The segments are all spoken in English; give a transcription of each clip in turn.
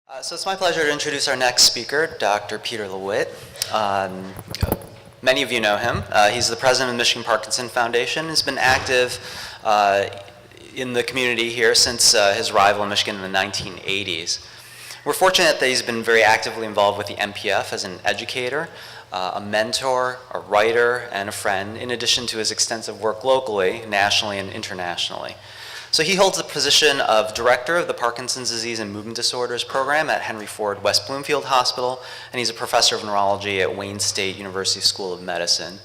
So it's my pleasure to introduce our next speaker, Dr. Peter LeWitt. Many of you know him. He's the president of the Michigan Parkinson Foundation. He's been active in the community here since his arrival in Michigan in the 1980s. We're fortunate that he's been very actively involved with the MPF as an educator, a mentor, a writer, and a friend, in addition to his extensive work locally, nationally, and internationally. So he holds the position of Director of the Parkinson's Disease and Movement Disorders Program at Henry Ford West Bloomfield Hospital, and he's a professor of neurology at Wayne State University School of Medicine.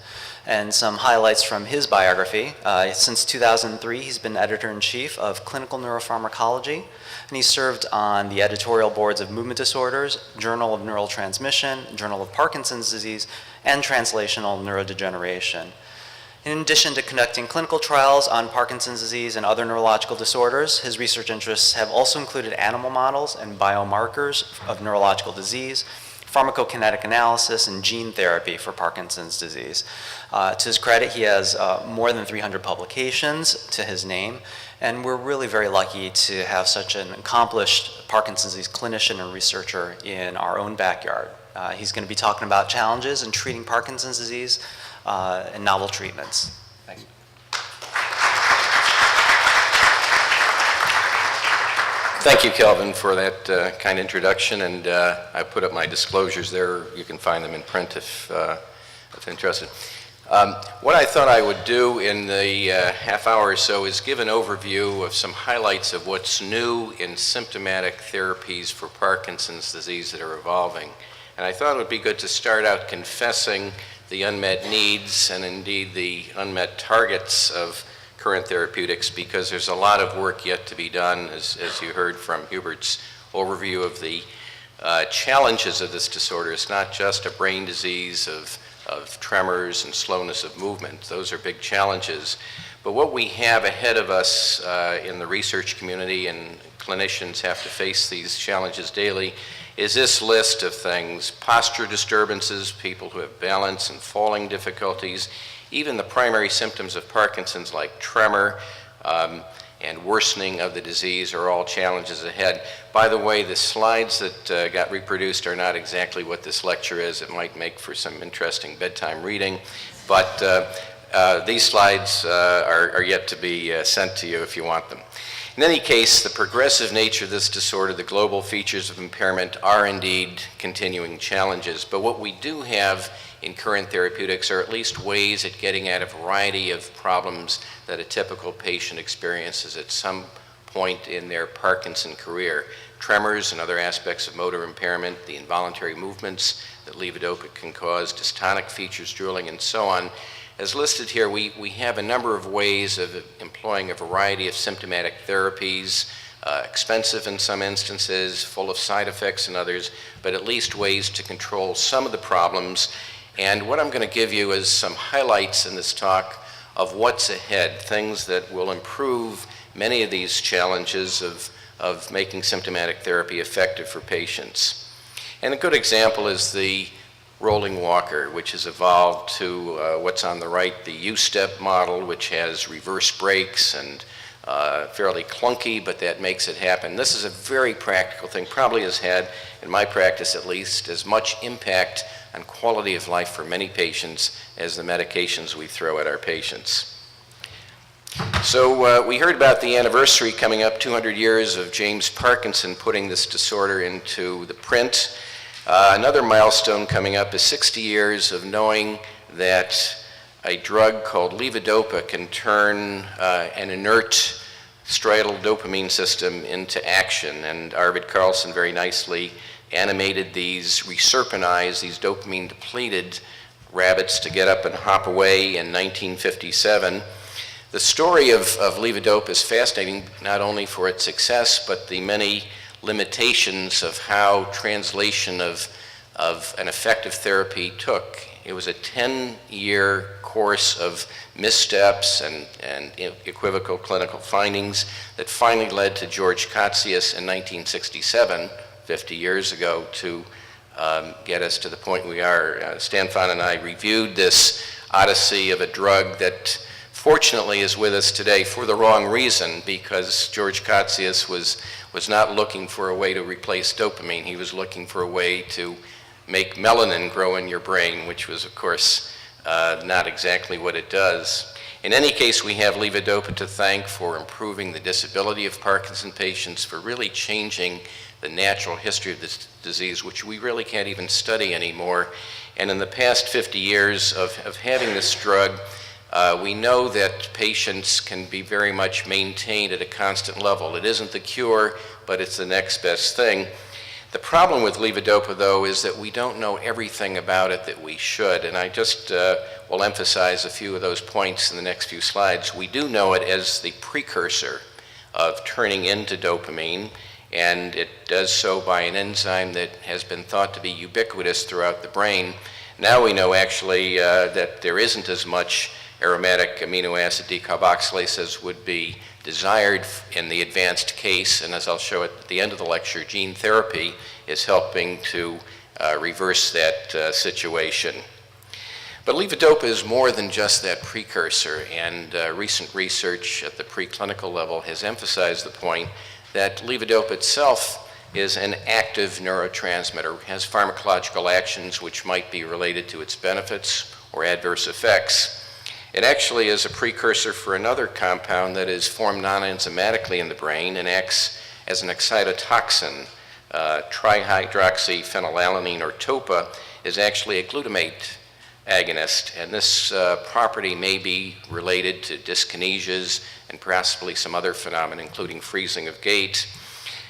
And some highlights from his biography. Since 2003, he's been editor-in-chief of Clinical Neuropharmacology, and he served on the editorial boards of Movement Disorders, Journal of Neural Transmission, Journal of Parkinson's Disease, and Translational Neurodegeneration. In addition to conducting clinical trials on Parkinson's disease and other neurological disorders, his research interests have also included animal models and biomarkers of neurological disease, pharmacokinetic analysis, and gene therapy for Parkinson's disease. To his credit, he has more than 300 publications to his name, and we're really very lucky to have such an accomplished Parkinson's disease clinician and researcher in our own backyard. He's going to be talking about challenges in treating Parkinson's disease and novel treatments. Thank you. Thank you, Kelvin, for that kind introduction, and I put up my disclosures there. You can find them in print if interested. What I thought I would do in the half hour or so is give an overview of some highlights of what's new in symptomatic therapies for Parkinson's disease that are evolving. And I thought it would be good to start out confessing the unmet needs and indeed the unmet targets of current therapeutics, because there's a lot of work yet to be done, as you heard from Hubert's overview of the challenges of this disorder. It's not just a brain disease of tremors and slowness of movement. Those are big challenges. But what we have ahead of us in the research community, and clinicians have to face these challenges daily, is this list of things: posture disturbances, people who have balance and falling difficulties, even the primary symptoms of Parkinson's like tremor and worsening of the disease are all challenges ahead. By the way, the slides that got reproduced are not exactly what this lecture is. It might make for some interesting bedtime reading, but these slides are yet to be sent to you if you want them. In any case, the progressive nature of this disorder, the global features of impairment, are indeed continuing challenges. But what we do have in current therapeutics are at least ways at getting at a variety of problems that a typical patient experiences at some point in their Parkinson career. Tremors and other aspects of motor impairment, the involuntary movements that levodopa can cause, dystonic features, drooling, and so on. As listed here, we have a number of ways of employing a variety of symptomatic therapies, expensive in some instances, full of side effects in others, but at least ways to control some of the problems. And what I'm going to give you is some highlights in this talk of what's ahead, things that will improve many of these challenges of making symptomatic therapy effective for patients. And a good example is the rolling walker, which has evolved to what's on the right, the U-step model, which has reverse brakes and fairly clunky, but that makes it happen. This is a very practical thing, probably has had, in my practice at least, as much impact on quality of life for many patients as the medications we throw at our patients. So we heard about the anniversary coming up, 200 years of James Parkinson putting this disorder into the print. Another milestone coming up is 60 years of knowing that a drug called levodopa can turn an inert striatal dopamine system into action. And Arvid Carlsson very nicely animated these reserpinized, these dopamine depleted rabbits to get up and hop away in 1957. The story of levodopa is fascinating, not only for its success, but the many limitations of how translation of an effective therapy took. It was a 10-year course of missteps and equivocal clinical findings that finally led to George Kotzias in 1967, 50 years ago, to get us to the point we are. Stan Fon and I reviewed this odyssey of a drug that fortunately is with us today for the wrong reason, because George Kotzias was not looking for a way to replace dopamine. He was looking for a way to make melanin grow in your brain, which was, of course, not exactly what it does. In any case, we have levodopa to thank for improving the disability of Parkinson patients, for really changing the natural history of this disease, which we really can't even study anymore. And in the past 50 years of having this drug, we know that patients can be very much maintained at a constant level. It isn't the cure, but it's the next best thing. The problem with levodopa, though, is that we don't know everything about it that we should, and I just will emphasize a few of those points in the next few slides. We do know it as the precursor of turning into dopamine, and it does so by an enzyme that has been thought to be ubiquitous throughout the brain. Now we know actually that there isn't as much aromatic amino acid decarboxylase as would be desired in the advanced case, and as I'll show at the end of the lecture, gene therapy is helping to reverse that situation. But levodopa is more than just that precursor, and recent research at the preclinical level has emphasized the point that levodopa itself is an active neurotransmitter, has pharmacological actions which might be related to its benefits or adverse effects. It actually is a precursor for another compound that is formed non-enzymatically in the brain and acts as an excitotoxin. Trihydroxyphenylalanine, or TOPA, is actually a glutamate agonist, and this property may be related to dyskinesias and possibly some other phenomena, including freezing of gait.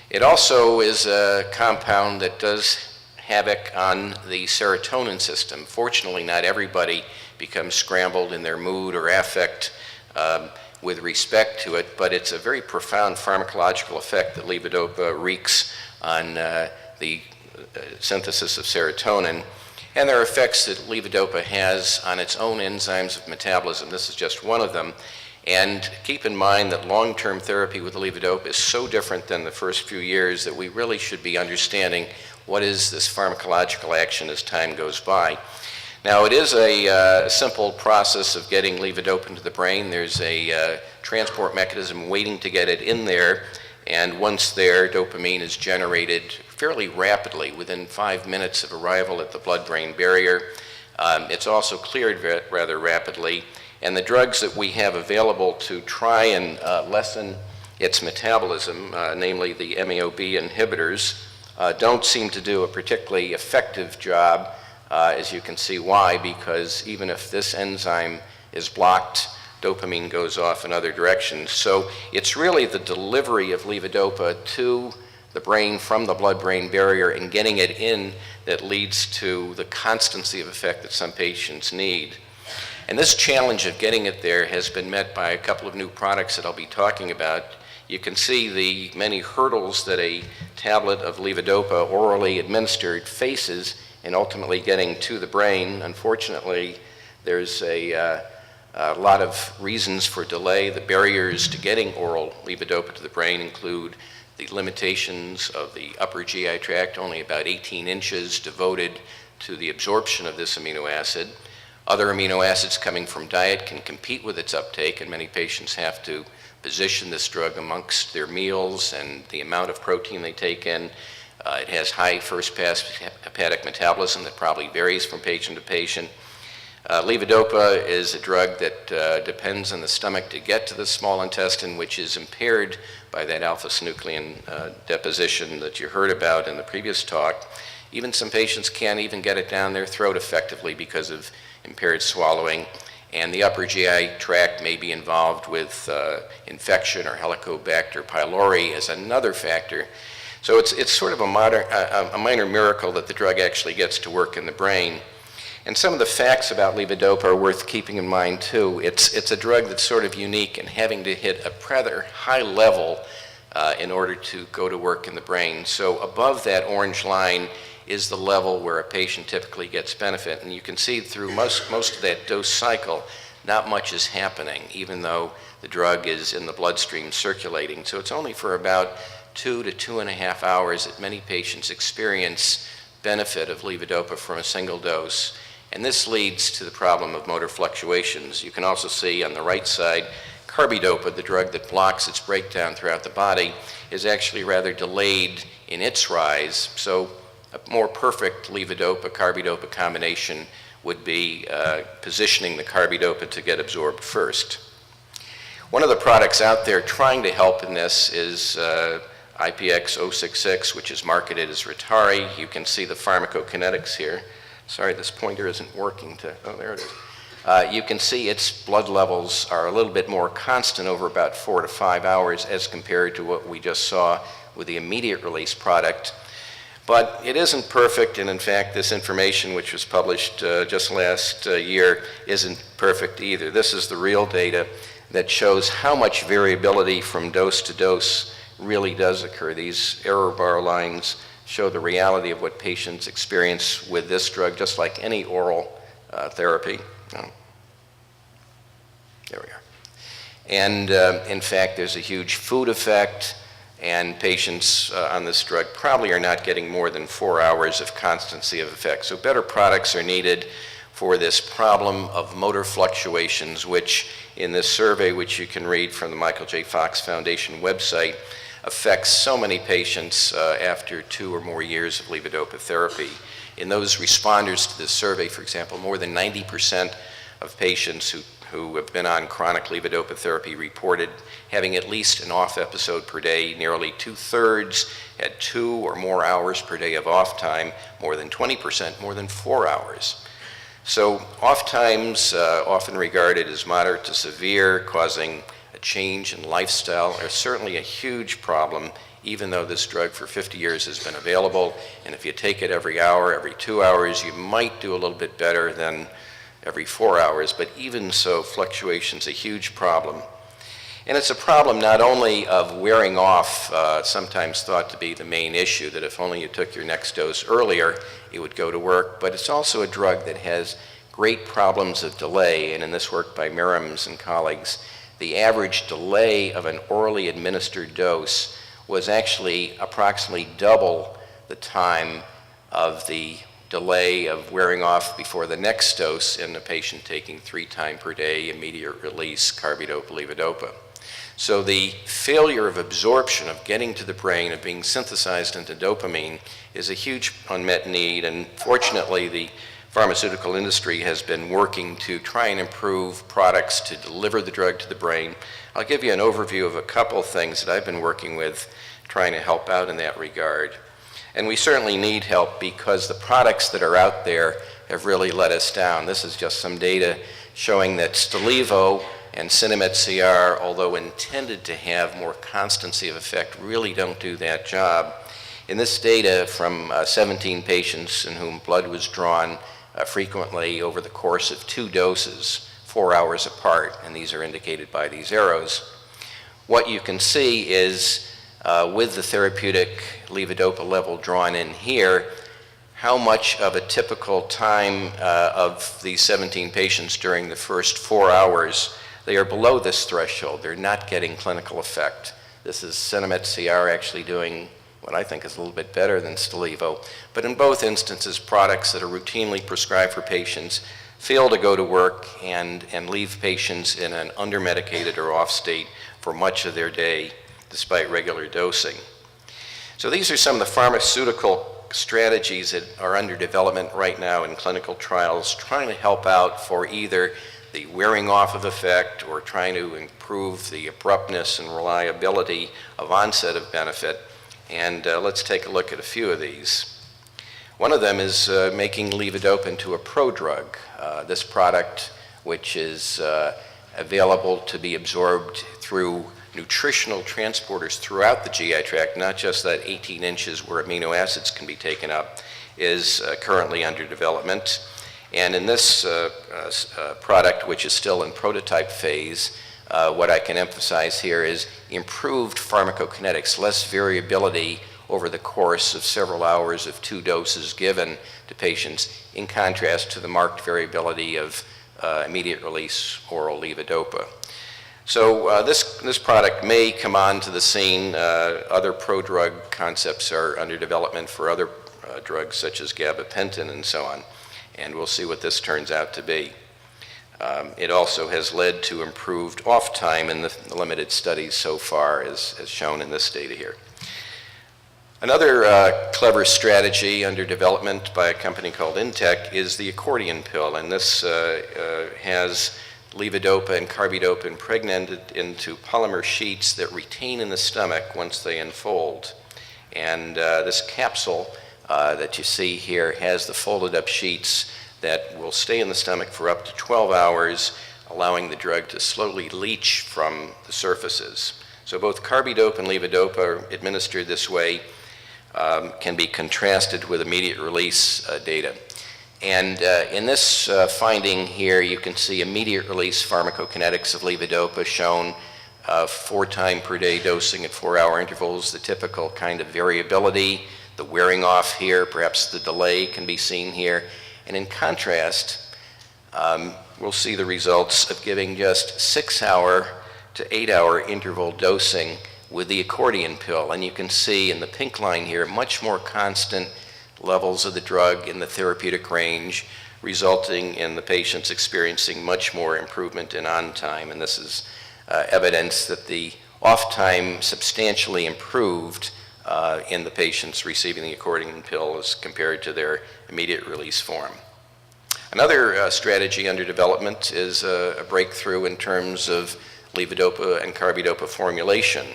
It also is a compound that does havoc on the serotonin system. Fortunately, not everybody becomes scrambled in their mood or affect with respect to it, but it's a very profound pharmacological effect that levodopa wreaks on the synthesis of serotonin. And there are effects that levodopa has on its own enzymes of metabolism. This is just one of them. And keep in mind that long-term therapy with levodopa is so different than the first few years that we really should be understanding what is this pharmacological action as time goes by. Now, it is a simple process of getting levodopa into the brain. There's a transport mechanism waiting to get it in there, and once there, dopamine is generated fairly rapidly, within 5 minutes of arrival at the blood-brain barrier. It's also cleared rather rapidly, and the drugs that we have available to try and lessen its metabolism, namely the MAO-B inhibitors, don't seem to do a particularly effective job. As you can see why, because even if this enzyme is blocked, dopamine goes off in other directions. So it's really the delivery of levodopa to the brain from the blood-brain barrier and getting it in that leads to the constancy of effect that some patients need. And this challenge of getting it there has been met by a couple of new products that I'll be talking about. You can see the many hurdles that a tablet of levodopa orally administered faces and ultimately getting to the brain. Unfortunately, there's a lot of reasons for delay. The barriers to getting oral levodopa to the brain include the limitations of the upper GI tract, only about 18 inches devoted to the absorption of this amino acid. Other amino acids coming from diet can compete with its uptake, and many patients have to position this drug amongst their meals and the amount of protein they take in. It has high first-pass hepatic metabolism that probably varies from patient to patient. Levodopa is a drug that depends on the stomach to get to the small intestine, which is impaired by that alpha-synuclein deposition that you heard about in the previous talk. Even some patients can't even get it down their throat effectively because of impaired swallowing, and the upper GI tract may be involved with infection or Helicobacter pylori as another factor. So it's sort of a minor miracle that the drug actually gets to work in the brain. And some of the facts about levodopa are worth keeping in mind too. It's a drug that's sort of unique in having to hit a rather high level in order to go to work in the brain. So above that orange line is the level where a patient typically gets benefit. And you can see through most of that dose cycle, not much is happening, even though the drug is in the bloodstream circulating. So it's only for about 2 to 2.5 hours that many patients experience benefit of levodopa from a single dose. And this leads to the problem of motor fluctuations. You can also see on the right side, carbidopa, the drug that blocks its breakdown throughout the body, is actually rather delayed in its rise. So a more perfect levodopa-carbidopa combination would be positioning the carbidopa to get absorbed first. One of the products out there trying to help in this is IPX066, which is marketed as Ritari. You can see the pharmacokinetics here. Sorry, this pointer isn't working oh, there it is. You can see its blood levels are a little bit more constant over about 4 to 5 hours as compared to what we just saw with the immediate release product. But it isn't perfect, and in fact, this information, which was published just last year, isn't perfect either. This is the real data that shows how much variability from dose to dose really does occur. These error bar lines show the reality of what patients experience with this drug, just like any oral therapy. Oh. There we are. And in fact, there's a huge food effect, and patients on this drug probably are not getting more than 4 hours of constancy of effect. So better products are needed for this problem of motor fluctuations, which in this survey, which you can read from the Michael J. Fox Foundation website, affects so many patients after 2 or more years of levodopa therapy. In those responders to this survey, for example, more than 90% of patients who have been on chronic levodopa therapy reported having at least an off episode per day. Nearly 2/3 had 2 or more hours per day of off time, more than 20%, more than 4 hours. So off times, often regarded as moderate to severe, causing a change in lifestyle, are certainly a huge problem, even though this drug for 50 years has been available. And if you take it every hour, every 2 hours, you might do a little bit better than every 4 hours. But even so, fluctuation's a huge problem. And it's a problem not only of wearing off, sometimes thought to be the main issue, that if only you took your next dose earlier, it would go to work, but it's also a drug that has great problems of delay. And in this work by Merriams and colleagues, the average delay of an orally administered dose was actually approximately double the time of the delay of wearing off before the next dose in a patient taking 3 times per day immediate release carbidopa levodopa. So the failure of absorption, of getting to the brain, of being synthesized into dopamine, is a huge unmet need, and fortunately the pharmaceutical industry has been working to try and improve products to deliver the drug to the brain. I'll give you an overview of a couple things that I've been working with, trying to help out in that regard. And we certainly need help because the products that are out there have really let us down. This is just some data showing that Stalevo and Sinemet CR, although intended to have more constancy of effect, really don't do that job. In this data from 17 patients in whom blood was drawn frequently over the course of 2 doses, 4 hours apart, and these are indicated by these arrows, what you can see is with the therapeutic levodopa level drawn in here, how much of a typical time of these 17 patients during the first 4 hours, they are below this threshold. They're not getting clinical effect. This is Sinemet CR actually doing what I think is a little bit better than Stalevo. But in both instances, products that are routinely prescribed for patients fail to go to work and leave patients in an under-medicated or off state for much of their day, despite regular dosing. So these are some of the pharmaceutical strategies that are under development right now in clinical trials, trying to help out for either the wearing off of effect or trying to improve the abruptness and reliability of onset of benefit. And let's take a look at a few of these. One of them is making levodopa into a prodrug. This product, which is available to be absorbed through nutritional transporters throughout the GI tract, not just that 18 inches where amino acids can be taken up, is currently under development. And in this product, which is still in prototype phase, what I can emphasize here is improved pharmacokinetics, less variability over the course of several hours of 2 doses given to patients, in contrast to the marked variability of immediate release oral levodopa. So this product may come onto the scene. Other prodrug concepts are under development for other drugs such as gabapentin and so on. and we'll see what this turns out to be. It also has led to improved off time in the limited studies so far, as shown in this data here. Another clever strategy under development by a company called Intech is the accordion pill, and this has levodopa and carbidopa impregnated into polymer sheets that retain in the stomach once they unfold. And this capsule that you see here has the folded up sheets that will stay in the stomach for up to 12 hours, allowing the drug to slowly leach from the surfaces. So both carbidopa and levodopa administered this way can be contrasted with immediate release data. And in this finding here, you can see immediate release pharmacokinetics of levodopa shown 4 times per day dosing at 4-hour intervals, the typical kind of variability, the wearing off here, perhaps the delay can be seen here. And in contrast, we'll see the results of giving just 6-hour to 8-hour interval dosing with the accordion pill. And you can see in the pink line here, much more constant levels of the drug in the therapeutic range, resulting in the patients experiencing much more improvement in on time. And this is evidence that the off time substantially improved in the patients receiving the accordion pill as compared to their immediate release form. Another strategy under development is a breakthrough in terms of levodopa and carbidopa formulation.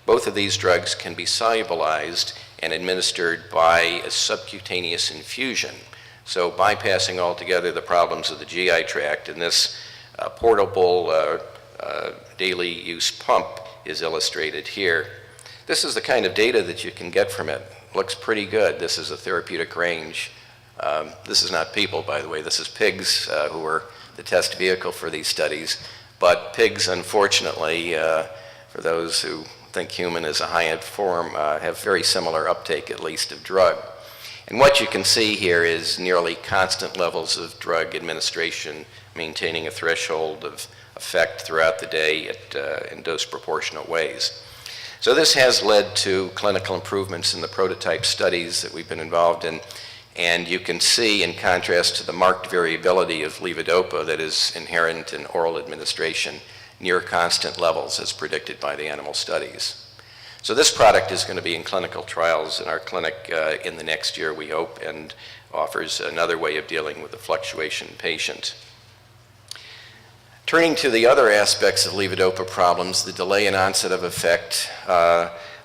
Both of these drugs can be solubilized and administered by a subcutaneous infusion, so bypassing altogether the problems of the GI tract. And this portable daily use pump is illustrated here. This is the kind of data that you can get from it. Looks pretty good. This is a therapeutic range. This is not people, by the way. This is pigs who were the test vehicle for these studies. But pigs, unfortunately, for those who think human is a high-end form, have very similar uptake, at least, of drug. And what you can see here is nearly constant levels of drug administration, maintaining a threshold of effect throughout the day in dose proportional ways. So this has led to clinical improvements in the prototype studies that we've been involved in. And you can see, in contrast to the marked variability of levodopa that is inherent in oral administration, near constant levels as predicted by the animal studies. So this product is going to be in clinical trials in our clinic in the next year, we hope, and offers another way of dealing with the fluctuation patient. Turning to the other aspects of levodopa problems, the delay in onset of effect,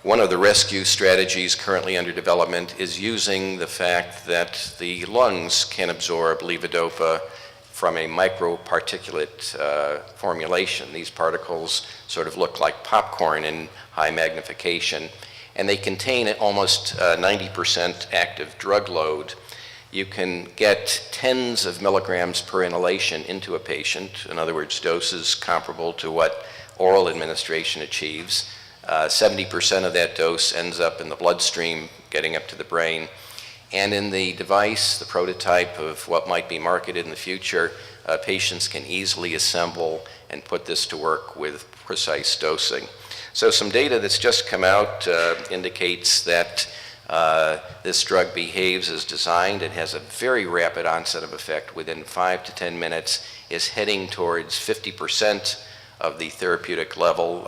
one of the rescue strategies currently under development is using the fact that the lungs can absorb levodopa from a microparticulate formulation. These particles sort of look like popcorn in high magnification, and they contain almost 90% active drug load. You can get tens of milligrams per inhalation into a patient, in other words, doses comparable to what oral administration achieves. 70% of that dose ends up in the bloodstream, getting up to the brain. And in the device, the prototype of what might be marketed in the future, patients can easily assemble and put this to work with precise dosing. So some data that's just come out indicates that this drug behaves as designed. It has a very rapid onset of effect within 5 to 10 minutes, is heading towards 50% of the therapeutic level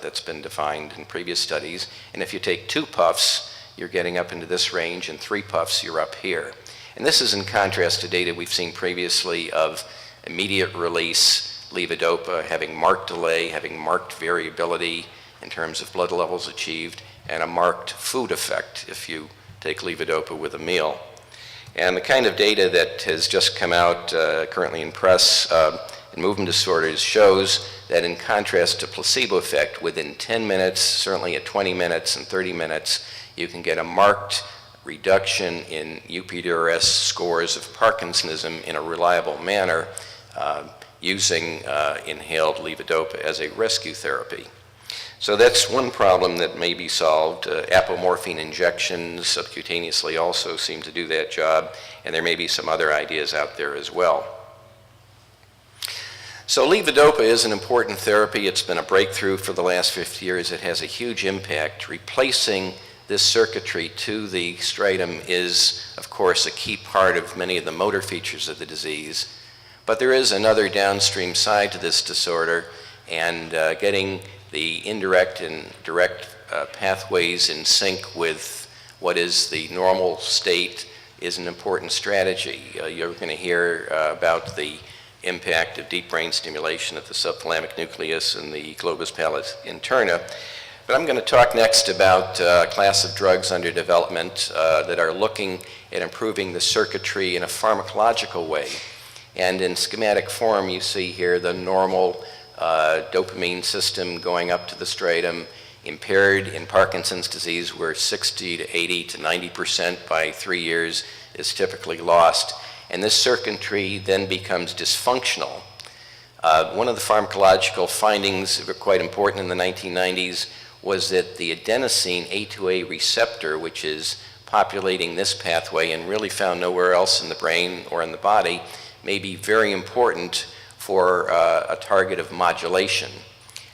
that's been defined in previous studies. And if you take 2 puffs, you're getting up into this range, and 3 puffs, you're up here. And this is in contrast to data we've seen previously of immediate release levodopa having marked delay, having marked variability in terms of blood levels achieved, and a marked food effect if you take levodopa with a meal. And the kind of data that has just come out currently in press in movement disorders shows that in contrast to placebo effect, within 10 minutes, certainly at 20 minutes and 30 minutes, you can get a marked reduction in UPDRS scores of Parkinsonism in a reliable manner using inhaled levodopa as a rescue therapy. So that's one problem that may be solved. Apomorphine injections subcutaneously also seem to do that job, and there may be some other ideas out there as well. So levodopa is an important therapy. It's been a breakthrough for the last 50 years. It has a huge impact, replacing this circuitry to the striatum is, of course, a key part of many of the motor features of the disease. But there is another downstream side to this disorder, and getting the indirect and direct pathways in sync with what is the normal state is an important strategy. You're going to hear about the impact of deep brain stimulation at the subthalamic nucleus and the globus pallidus interna. But I'm going to talk next about a class of drugs under development that are looking at improving the circuitry in a pharmacological way. And in schematic form, you see here the normal dopamine system going up to the striatum, impaired in Parkinson's disease, where 60 to 80 to 90% by 3 years is typically lost. And this circuitry then becomes dysfunctional. One of the pharmacological findings that were quite important in the 1990s was that the adenosine A2A receptor, which is populating this pathway and really found nowhere else in the brain or in the body, may be very important for a target of modulation.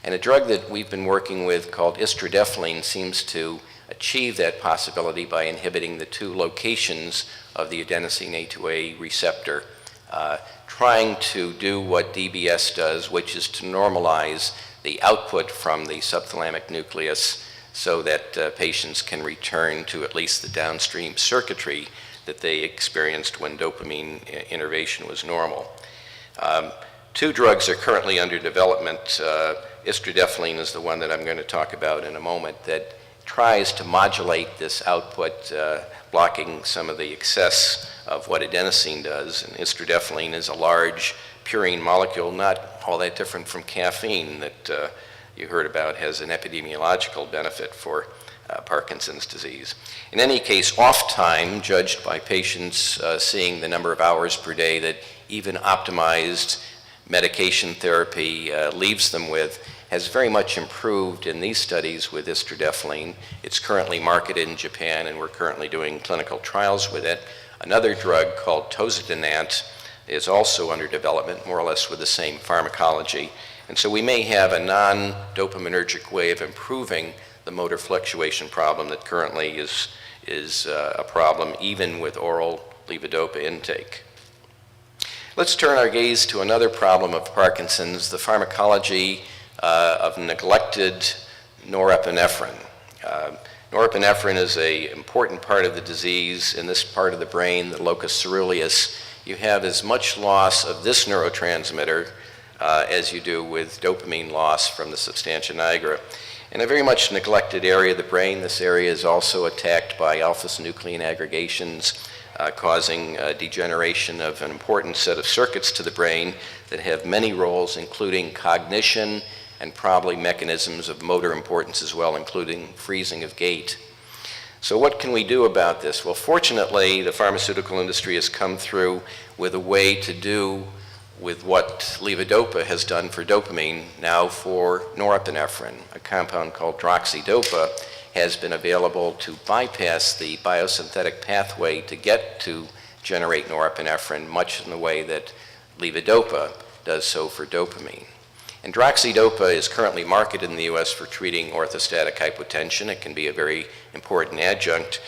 And a drug that we've been working with called istradefylline seems to achieve that possibility by inhibiting the two locations of the adenosine A2A receptor, trying to do what DBS does, which is to normalize the output from the subthalamic nucleus so that patients can return to at least the downstream circuitry that they experienced when dopamine innervation was normal. Two drugs are currently under development. Istradefylline is the one that I'm going to talk about in a moment that tries to modulate this output, blocking some of the excess of what adenosine does. And istradefylline is a large purine molecule, not all that different from caffeine that you heard about, has an epidemiological benefit for Parkinson's disease. In any case, off time, judged by patients seeing the number of hours per day that even optimized medication therapy leaves them with, has very much improved in these studies with istradefylline. It's currently marketed in Japan, and we're currently doing clinical trials with it. Another drug called tozodinant is also under development, more or less with the same pharmacology. And so we may have a non-dopaminergic way of improving the motor fluctuation problem that currently is a problem even with oral levodopa intake. Let's turn our gaze to another problem of Parkinson's, the pharmacology of neglected norepinephrine. Norepinephrine is an important part of the disease. In this part of the brain, the locus coeruleus, you have as much loss of this neurotransmitter as you do with dopamine loss from the substantia nigra. In a very much neglected area of the brain, this area is also attacked by alpha-synuclein aggregations, causing degeneration of an important set of circuits to the brain that have many roles, including cognition and probably mechanisms of motor importance as well, including freezing of gait. So what can we do about this? Well, fortunately, the pharmaceutical industry has come through with a way to do with what levodopa has done for dopamine, now for norepinephrine. A compound called droxidopa has been available to bypass the biosynthetic pathway to get to generate norepinephrine, much in the way that levodopa does so for dopamine. And droxidopa is currently marketed in the US for treating orthostatic hypotension. It can be a very important adjunct,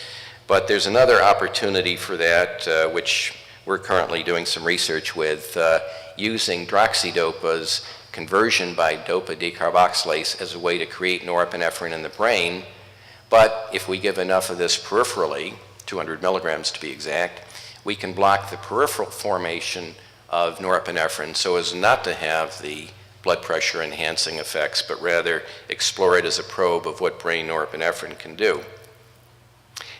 but there's another opportunity for that, which we're currently doing some research with, using droxidopa's conversion by dopa decarboxylase as a way to create norepinephrine in the brain. But if we give enough of this peripherally, 200 milligrams to be exact, we can block the peripheral formation of norepinephrine so as not to have the blood pressure enhancing effects, but rather explore it as a probe of what brain norepinephrine can do.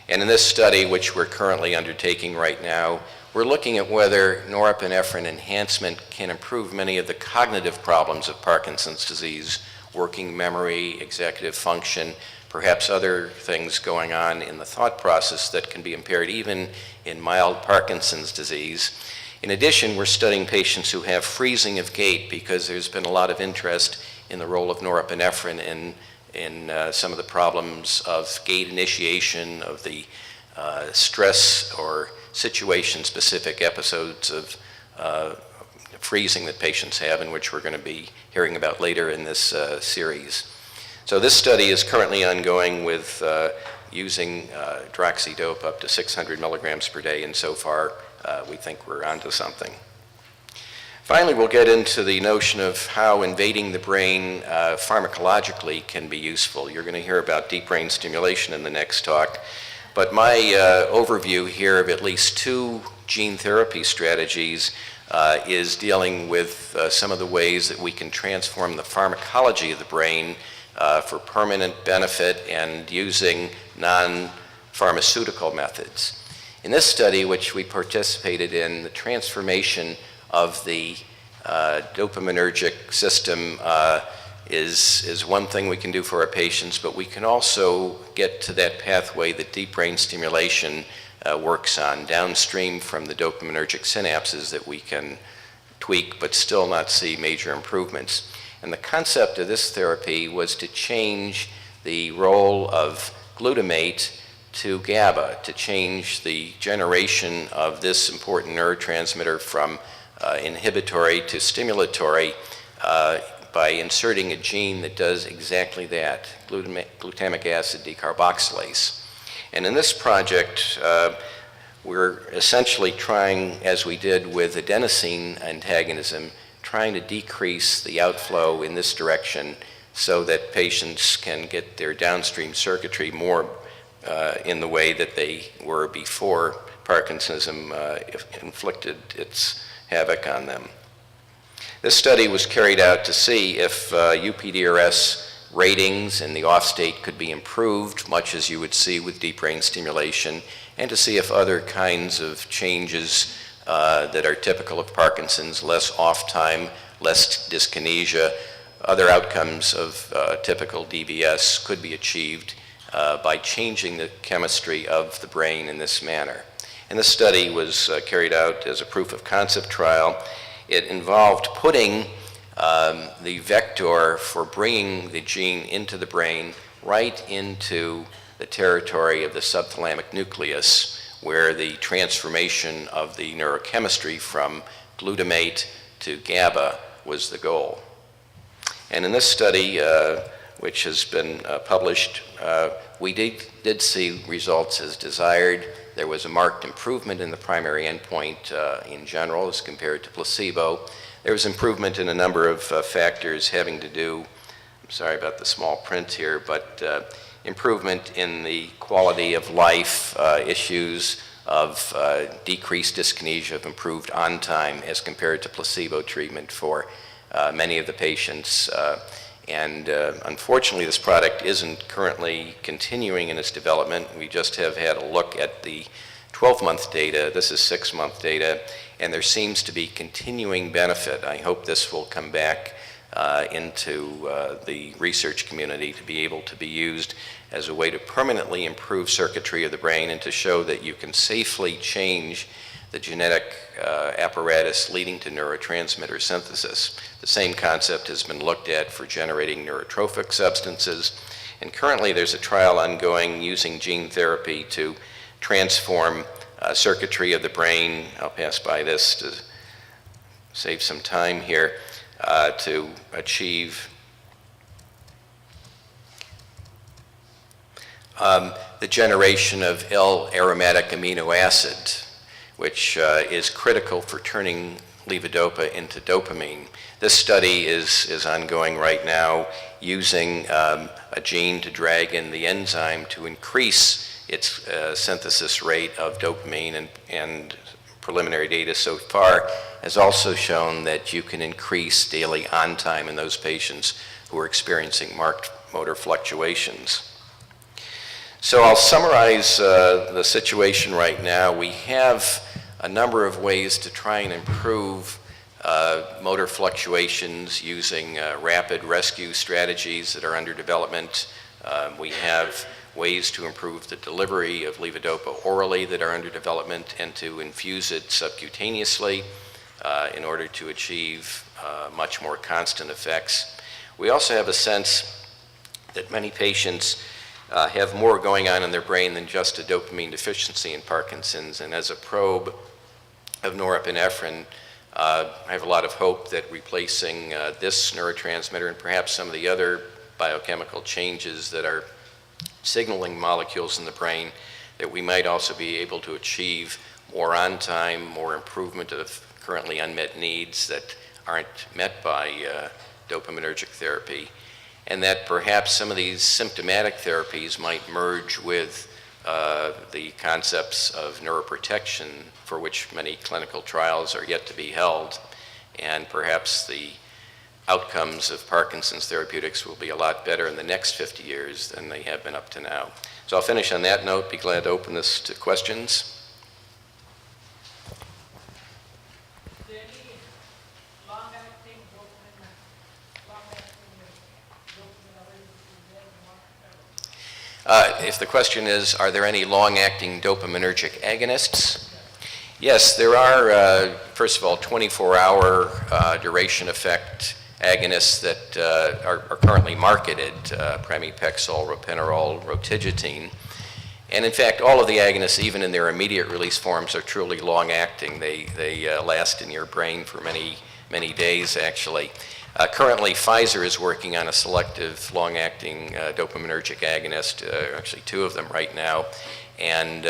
And in this study, which we're currently undertaking right now, we're looking at whether norepinephrine enhancement can improve many of the cognitive problems of Parkinson's disease, working memory, executive function, perhaps other things going on in the thought process that can be impaired even in mild Parkinson's disease. In addition, we're studying patients who have freezing of gait because there's been a lot of interest in the role of norepinephrine in some of the problems of gait initiation, of the stress or situation-specific episodes of freezing that patients have, and which we're going to be hearing about later in this series. So this study is currently ongoing with using droxidopa up to 600 milligrams per day, and so far we think we're onto something. Finally, we'll get into the notion of how invading the brain pharmacologically can be useful. You're going to hear about deep brain stimulation in the next talk, but my overview here of at least 2 gene therapy strategies is dealing with some of the ways that we can transform the pharmacology of the brain for permanent benefit and using non-pharmaceutical methods. In this study, which we participated in, the transformation of the dopaminergic system is one thing we can do for our patients, but we can also get to that pathway that deep brain stimulation works on, downstream from the dopaminergic synapses that we can tweak but still not see major improvements. And the concept of this therapy was to change the role of glutamate to GABA, to change the generation of this important neurotransmitter from inhibitory to stimulatory by inserting a gene that does exactly that, glutamic acid decarboxylase. And in this project, we're essentially trying, as we did with adenosine antagonism, trying to decrease the outflow in this direction so that patients can get their downstream circuitry more in the way that they were before Parkinsonism inflicted its havoc on them. This study was carried out to see if UPDRS ratings in the off state could be improved, much as you would see with deep brain stimulation, and to see if other kinds of changes that are typical of Parkinson's, less off time, less dyskinesia, other outcomes of typical DBS could be achieved by changing the chemistry of the brain in this manner. And this study was carried out as a proof of concept trial. It involved putting the vector for bringing the gene into the brain right into the territory of the subthalamic nucleus, where the transformation of the neurochemistry from glutamate to GABA was the goal. And in this study, which has been published, we did see results as desired. There was a marked improvement in the primary endpoint in general as compared to placebo. There was improvement in a number of factors having to do, I'm sorry about the small print here, but improvement in the quality of life issues of decreased dyskinesia, of improved on time as compared to placebo treatment for many of the patients. And unfortunately, this product isn't currently continuing in its development. We just have had a look at the 12-month data. This is 6-month data, and there seems to be continuing benefit. I hope this will come back into the research community to be able to be used as a way to permanently improve circuitry of the brain and to show that you can safely change the genetic apparatus leading to neurotransmitter synthesis. The same concept has been looked at for generating neurotrophic substances, and currently there's a trial ongoing using gene therapy to transform circuitry of the brain. I'll pass by this to save some time here, to achieve the generation of L-aromatic amino acid, which is critical for turning levodopa into dopamine. This study is ongoing right now using a gene to drag in the enzyme to increase its synthesis rate of dopamine, and preliminary data so far has also shown that you can increase daily on time in those patients who are experiencing marked motor fluctuations. So I'll summarize the situation right now. We have a number of ways to try and improve motor fluctuations using rapid rescue strategies that are under development. We have ways to improve the delivery of levodopa orally that are under development and to infuse it subcutaneously in order to achieve much more constant effects. We also have a sense that many patients have more going on in their brain than just a dopamine deficiency in Parkinson's, and as a probe of norepinephrine, I have a lot of hope that replacing this neurotransmitter and perhaps some of the other biochemical changes that are signaling molecules in the brain, that we might also be able to achieve more on time, more improvement of currently unmet needs that aren't met by dopaminergic therapy, and that perhaps some of these symptomatic therapies might merge with the concepts of neuroprotection, for which many clinical trials are yet to be held, and perhaps the outcomes of Parkinson's therapeutics will be a lot better in the next 50 years than they have been up to now. So I'll finish on that note, be glad to open this to questions. If the question is, are there any long-acting dopaminergic agonists? Yes, there are, first of all, 24-hour duration effect agonists that are currently marketed, pramipexole, ropinirole, rotigotine. And in fact, all of the agonists, even in their immediate release forms, are truly long-acting. They last in your brain for many, many days, actually. Currently, Pfizer is working on a selective long-acting dopaminergic agonist, actually two of them right now. And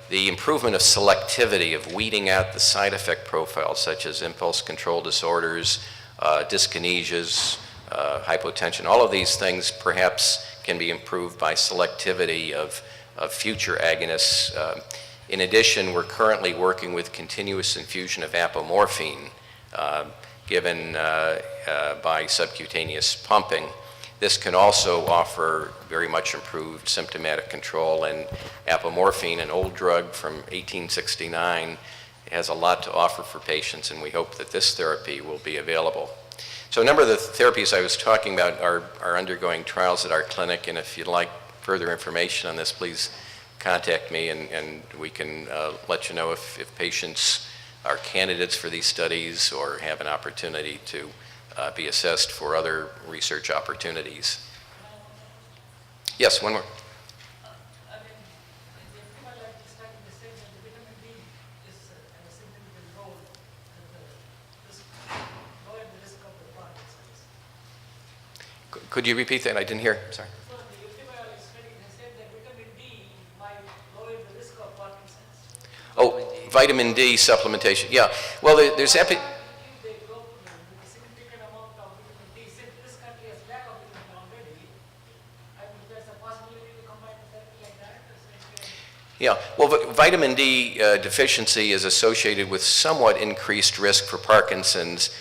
the improvement of selectivity, of weeding out the side effect profiles, such as impulse control disorders, dyskinesias, hypotension, all of these things perhaps can be improved by selectivity of future agonists. In addition, we're currently working with continuous infusion of apomorphine given by subcutaneous pumping. This can also offer very much improved symptomatic control, and apomorphine, an old drug from 1869, has a lot to offer for patients, and we hope that this therapy will be available. So a number of the therapies I was talking about are undergoing trials at our clinic, and if you'd like further information on this, please contact me, and we can let you know if patients are candidates for these studies or have an opportunity to be assessed for other research opportunities. Yes, one more. Could you repeat that? I didn't hear. Sorry. Oh, vitamin D supplementation. Yeah. Well, there's Yeah, well, vitamin D deficiency is associated with somewhat increased risk for Parkinson's.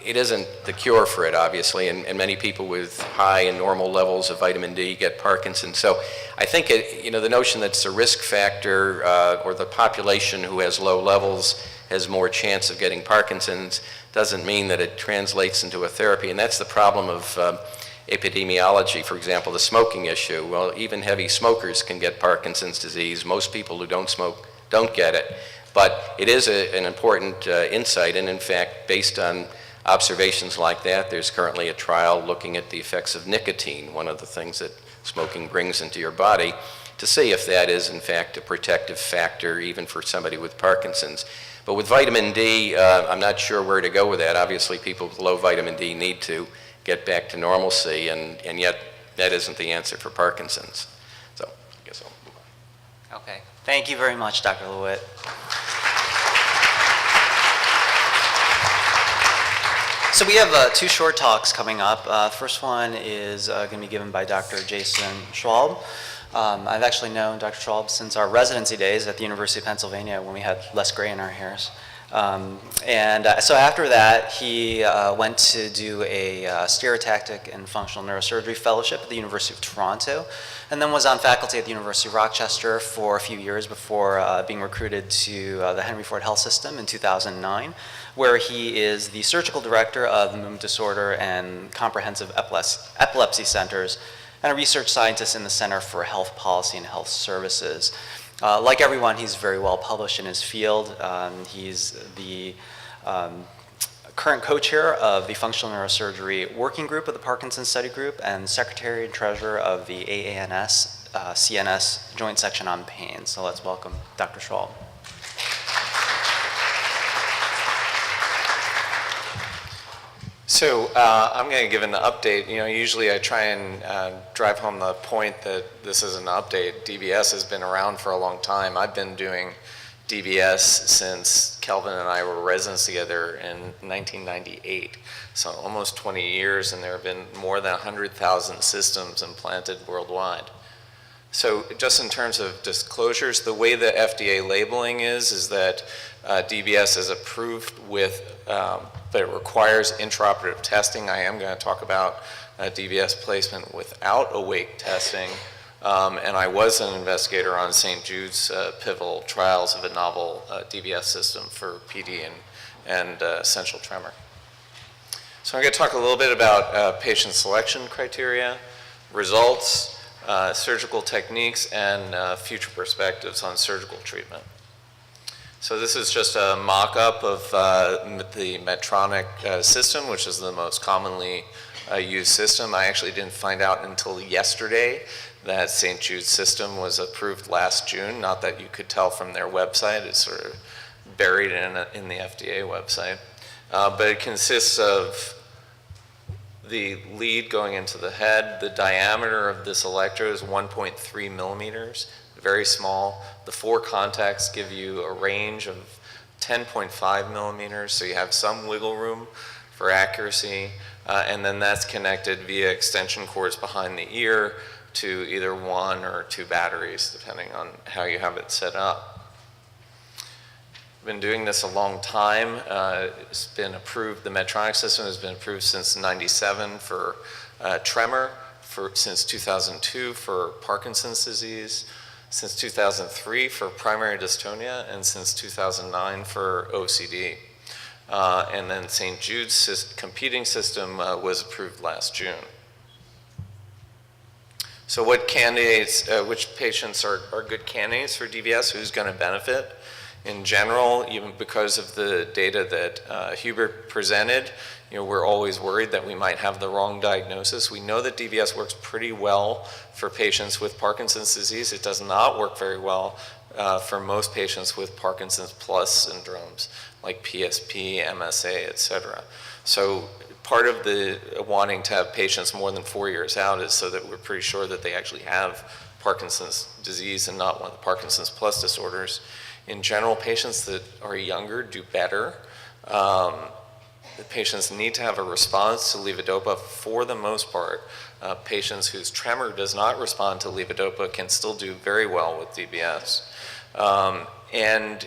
It isn't the cure for it, obviously, and many people with high and normal levels of vitamin D get Parkinson's. So I think the notion that it's a risk factor or the population who has low levels has more chance of getting Parkinson's doesn't mean that it translates into a therapy, and that's the problem of epidemiology. For example, the smoking issue. Well, even heavy smokers can get Parkinson's disease. Most people who don't smoke don't get it. But it is an important insight, and in fact, based on observations like that, there's currently a trial looking at the effects of nicotine, one of the things that smoking brings into your body, to see if that is in fact a protective factor even for somebody with Parkinson's. But with vitamin D, I'm not sure where to go with that. Obviously, people with low vitamin D need to get back to normalcy, and yet that isn't the answer for Parkinson's. So I guess I'll move on. Okay. Thank you very much, Dr. LeWitt. So we have two short talks coming up. The first one is going to be given by Dr. Jason Schwalb. I've actually known Dr. Schwalb since our residency days at the University of Pennsylvania when we had less gray in our hairs. So after that, he went to do a Stereotactic and Functional Neurosurgery Fellowship at the University of Toronto, and then was on faculty at the University of Rochester for a few years before being recruited to the Henry Ford Health System in 2009, where he is the surgical director of the Movement Disorder and Comprehensive Epilepsy Centers, and a research scientist in the Center for Health Policy and Health Services. Like everyone, he's very well published in his field. He's the current co-chair of the Functional Neurosurgery Working Group of the Parkinson's Study Group and secretary and treasurer of the AANS CNS Joint Section on Pain. So let's welcome Dr. Schwalb. So I'm going to give an update. Usually I try and drive home the point that this is an update. DBS has been around for a long time. I've been doing DBS since Kelvin and I were residents together in 1998. So almost 20 years, and there have been more than 100,000 systems implanted worldwide. So just in terms of disclosures, the way the FDA labeling is that DBS is approved with, but it requires intraoperative testing. I am going to talk about DBS placement without awake testing. And I was an investigator on St. Jude's pivotal trials of a novel DBS system for PD and essential tremor. So I'm going to talk a little bit about patient selection criteria, results, surgical techniques, and future perspectives on surgical treatment. So this is just a mock-up of the Medtronic system, which is the most commonly used system. I actually didn't find out until yesterday that St. Jude's system was approved last June. Not that you could tell from their website. It's sort of buried in the FDA website. But it consists of the lead going into the head. The diameter of this electrode is 1.3 millimeters, very small. The 4 contacts give you a range of 10.5 millimeters, so you have some wiggle room for accuracy. And then that's connected via extension cords behind the ear to either 1 or 2 batteries, depending on how you have it set up. Been doing this a long time. It's been approved, the Medtronic system has been approved since '97 for tremor, since 2002 for Parkinson's disease, since 2003 for primary dystonia, and since 2009 for OCD. And then St. Jude's competing system was approved last June. So what candidates, which patients are good candidates for DBS? Who's going to benefit? In general, even because of the data that Hubert presented, we're always worried that we might have the wrong diagnosis. We know that DBS works pretty well for patients with Parkinson's disease. It does not work very well for most patients with Parkinson's plus syndromes, like PSP, MSA, et cetera. So part of the wanting to have patients more than 4 years out is so that we're pretty sure that they actually have Parkinson's disease and not one of the Parkinson's plus disorders. In general, patients that are younger do better. The patients need to have a response to levodopa for the most part. Patients whose tremor does not respond to levodopa can still do very well with DBS. And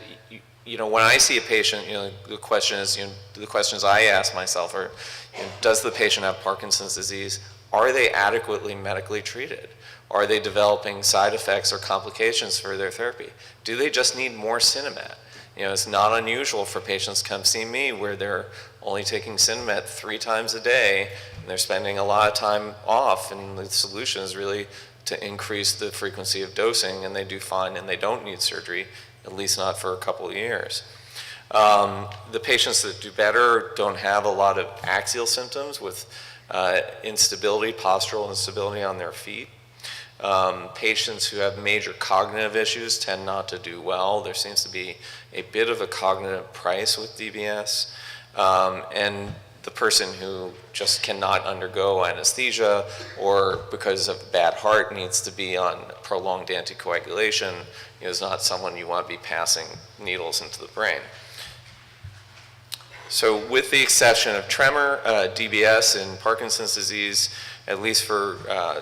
when I see a patient, the questions I ask myself are, does the patient have Parkinson's disease? Are they adequately medically treated? Are they developing side effects or complications for their therapy? Do they just need more Sinemet? It's not unusual for patients to come see me where they're only taking Sinemet 3 times a day, and they're spending a lot of time off, and the solution is really to increase the frequency of dosing, and they do fine, and they don't need surgery, at least not for a couple of years. The patients that do better don't have a lot of axial symptoms with instability, postural instability on their feet. Patients who have major cognitive issues tend not to do well. There seems to be a bit of a cognitive price with DBS. And the person who just cannot undergo anesthesia or because of bad heart needs to be on prolonged anticoagulation is not someone you want to be passing needles into the brain. So with the exception of tremor, DBS and Parkinson's disease, at least for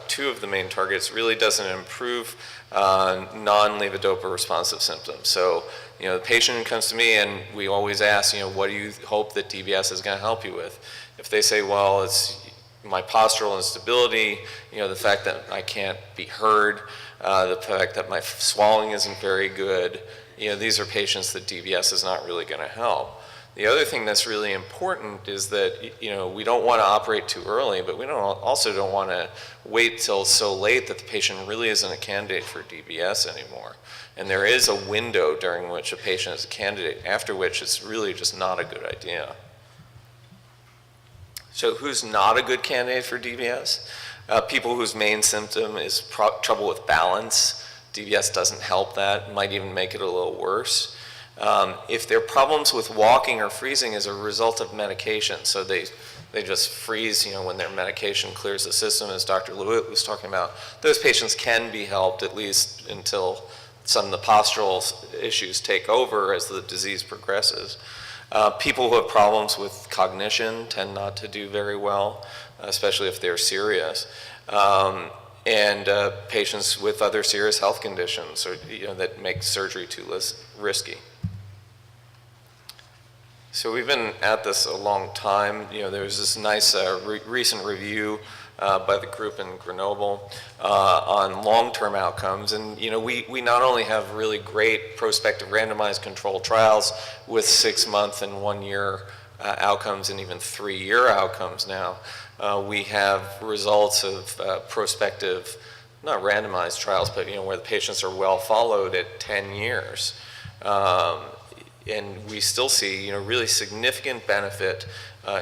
2 of the main targets, really doesn't improve non-levodopa responsive symptoms. So, the patient comes to me and we always ask, what do you hope that DBS is going to help you with? If they say, well, it's my postural instability, the fact that I can't be heard, the fact that my swallowing isn't very good, these are patients that DBS is not really going to help. The other thing that's really important is that, we don't want to operate too early, but we also don't want to wait till it's so late that the patient really isn't a candidate for DBS anymore. And there is a window during which a patient is a candidate, after which it's really just not a good idea. So who's not a good candidate for DBS? People whose main symptom is trouble with balance. DBS doesn't help that, might even make it a little worse. If their problems with walking or freezing as a result of medication, so they they just freeze, when their medication clears the system, as Dr. LeWitt was talking about. Those patients can be helped at least until some of the postural issues take over as the disease progresses. People who have problems with cognition tend not to do very well, especially if they're serious. And patients with other serious health conditions or, that make surgery too risky. So we've been at this a long time. There was this nice recent review by the group in Grenoble on long-term outcomes. And we not only have really great prospective randomized controlled trials with 6-month and 1-year outcomes and even 3-year outcomes now. We have results of prospective, not randomized trials, but where the patients are well followed at 10 years. And we still see really significant benefit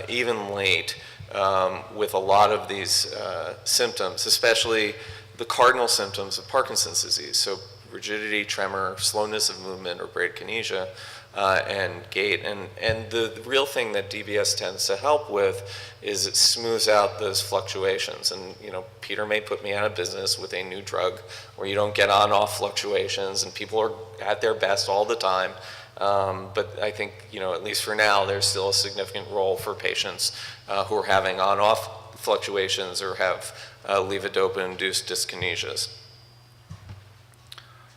even late with a lot of these symptoms, especially the cardinal symptoms of Parkinson's disease. So rigidity, tremor, slowness of movement or bradykinesia, and gait. And the real thing that DBS tends to help with is it smooths out those fluctuations. And Peter may put me out of business with a new drug where you don't get on-off fluctuations and people are at their best all the time. But I think, at least for now, there's still a significant role for patients who are having on-off fluctuations or have levodopa-induced dyskinesias.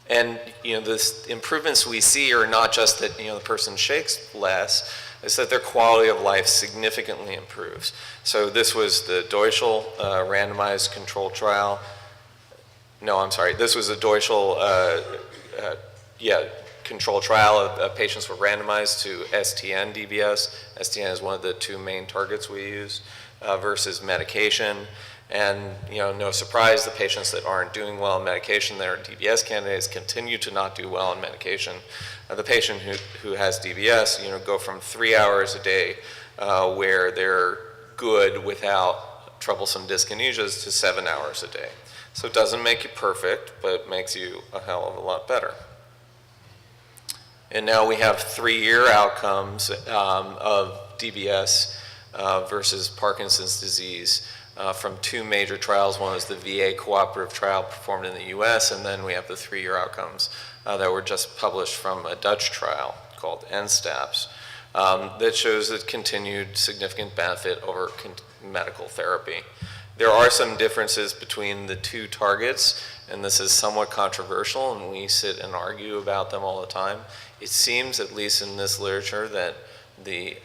And, the improvements we see are not just that, the person shakes less, it's that their quality of life significantly improves. So this was the Deutschel randomized controlled trial. No, I'm sorry, this was a Deutschel, control trial of patients were randomized to STN DBS. STN is one of the 2 main targets we use versus medication. And no surprise, the patients that aren't doing well on medication that are DBS candidates continue to not do well on medication. The patient who has DBS, go from 3 hours a day where they're good without troublesome dyskinesias to 7 hours a day. So it doesn't make you perfect, but it makes you a hell of a lot better. And now we have 3-year outcomes of DBS versus Parkinson's disease from 2 major trials. One is the VA cooperative trial performed in the US, and then we have the 3-year outcomes that were just published from a Dutch trial called NSTAPS that shows a continued significant benefit over medical therapy. There are some differences between the 2 targets, and this is somewhat controversial, and we sit and argue about them all the time. It seems, at least in this literature, that the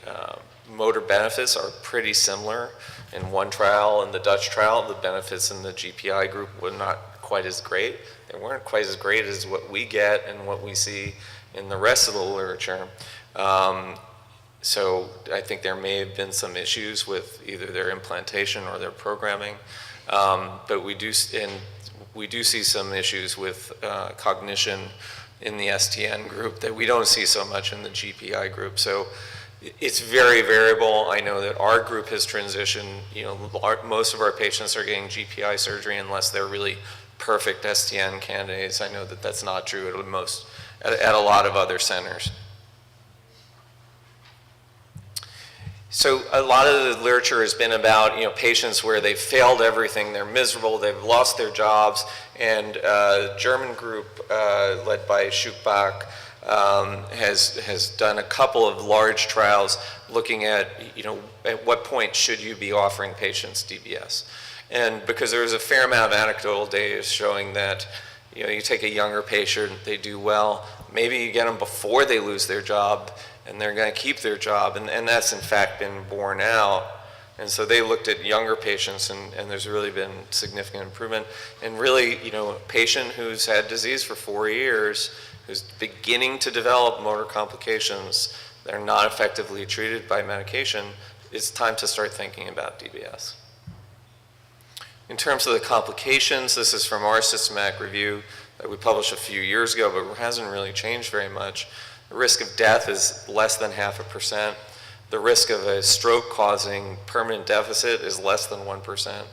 motor benefits are pretty similar. In one trial, in the Dutch trial, the benefits in the GPI group were not quite as great. They weren't quite as great as what we get and what we see in the rest of the literature. So I think there may have been some issues with either their implantation or their programming. But we do see some issues with cognition in the STN group that we don't see so much in the GPI group. So it's very variable. I know that our group has transitioned, most of our patients are getting GPI surgery unless they're really perfect STN candidates. I know that that's not true at a lot of other centers. So a lot of the literature has been about patients where they've failed everything, they're miserable, they've lost their jobs, and a German group led by Schwalb has done a couple of large trials looking at at what point should you be offering patients DBS. And because there's a fair amount of anecdotal data showing that you take a younger patient, they do well, maybe you get them before they lose their job, and they're going to keep their job, and that's in fact been borne out. And so they looked at younger patients, and there's really been significant improvement. And really, a patient who's had disease for 4 years, who's beginning to develop motor complications that are not effectively treated by medication, it's time to start thinking about DBS. In terms of the complications, this is from our systematic review that we published a few years ago, but it hasn't really changed very much. The risk of death is less than 0.5%. The risk of a stroke causing permanent deficit is less than 1%.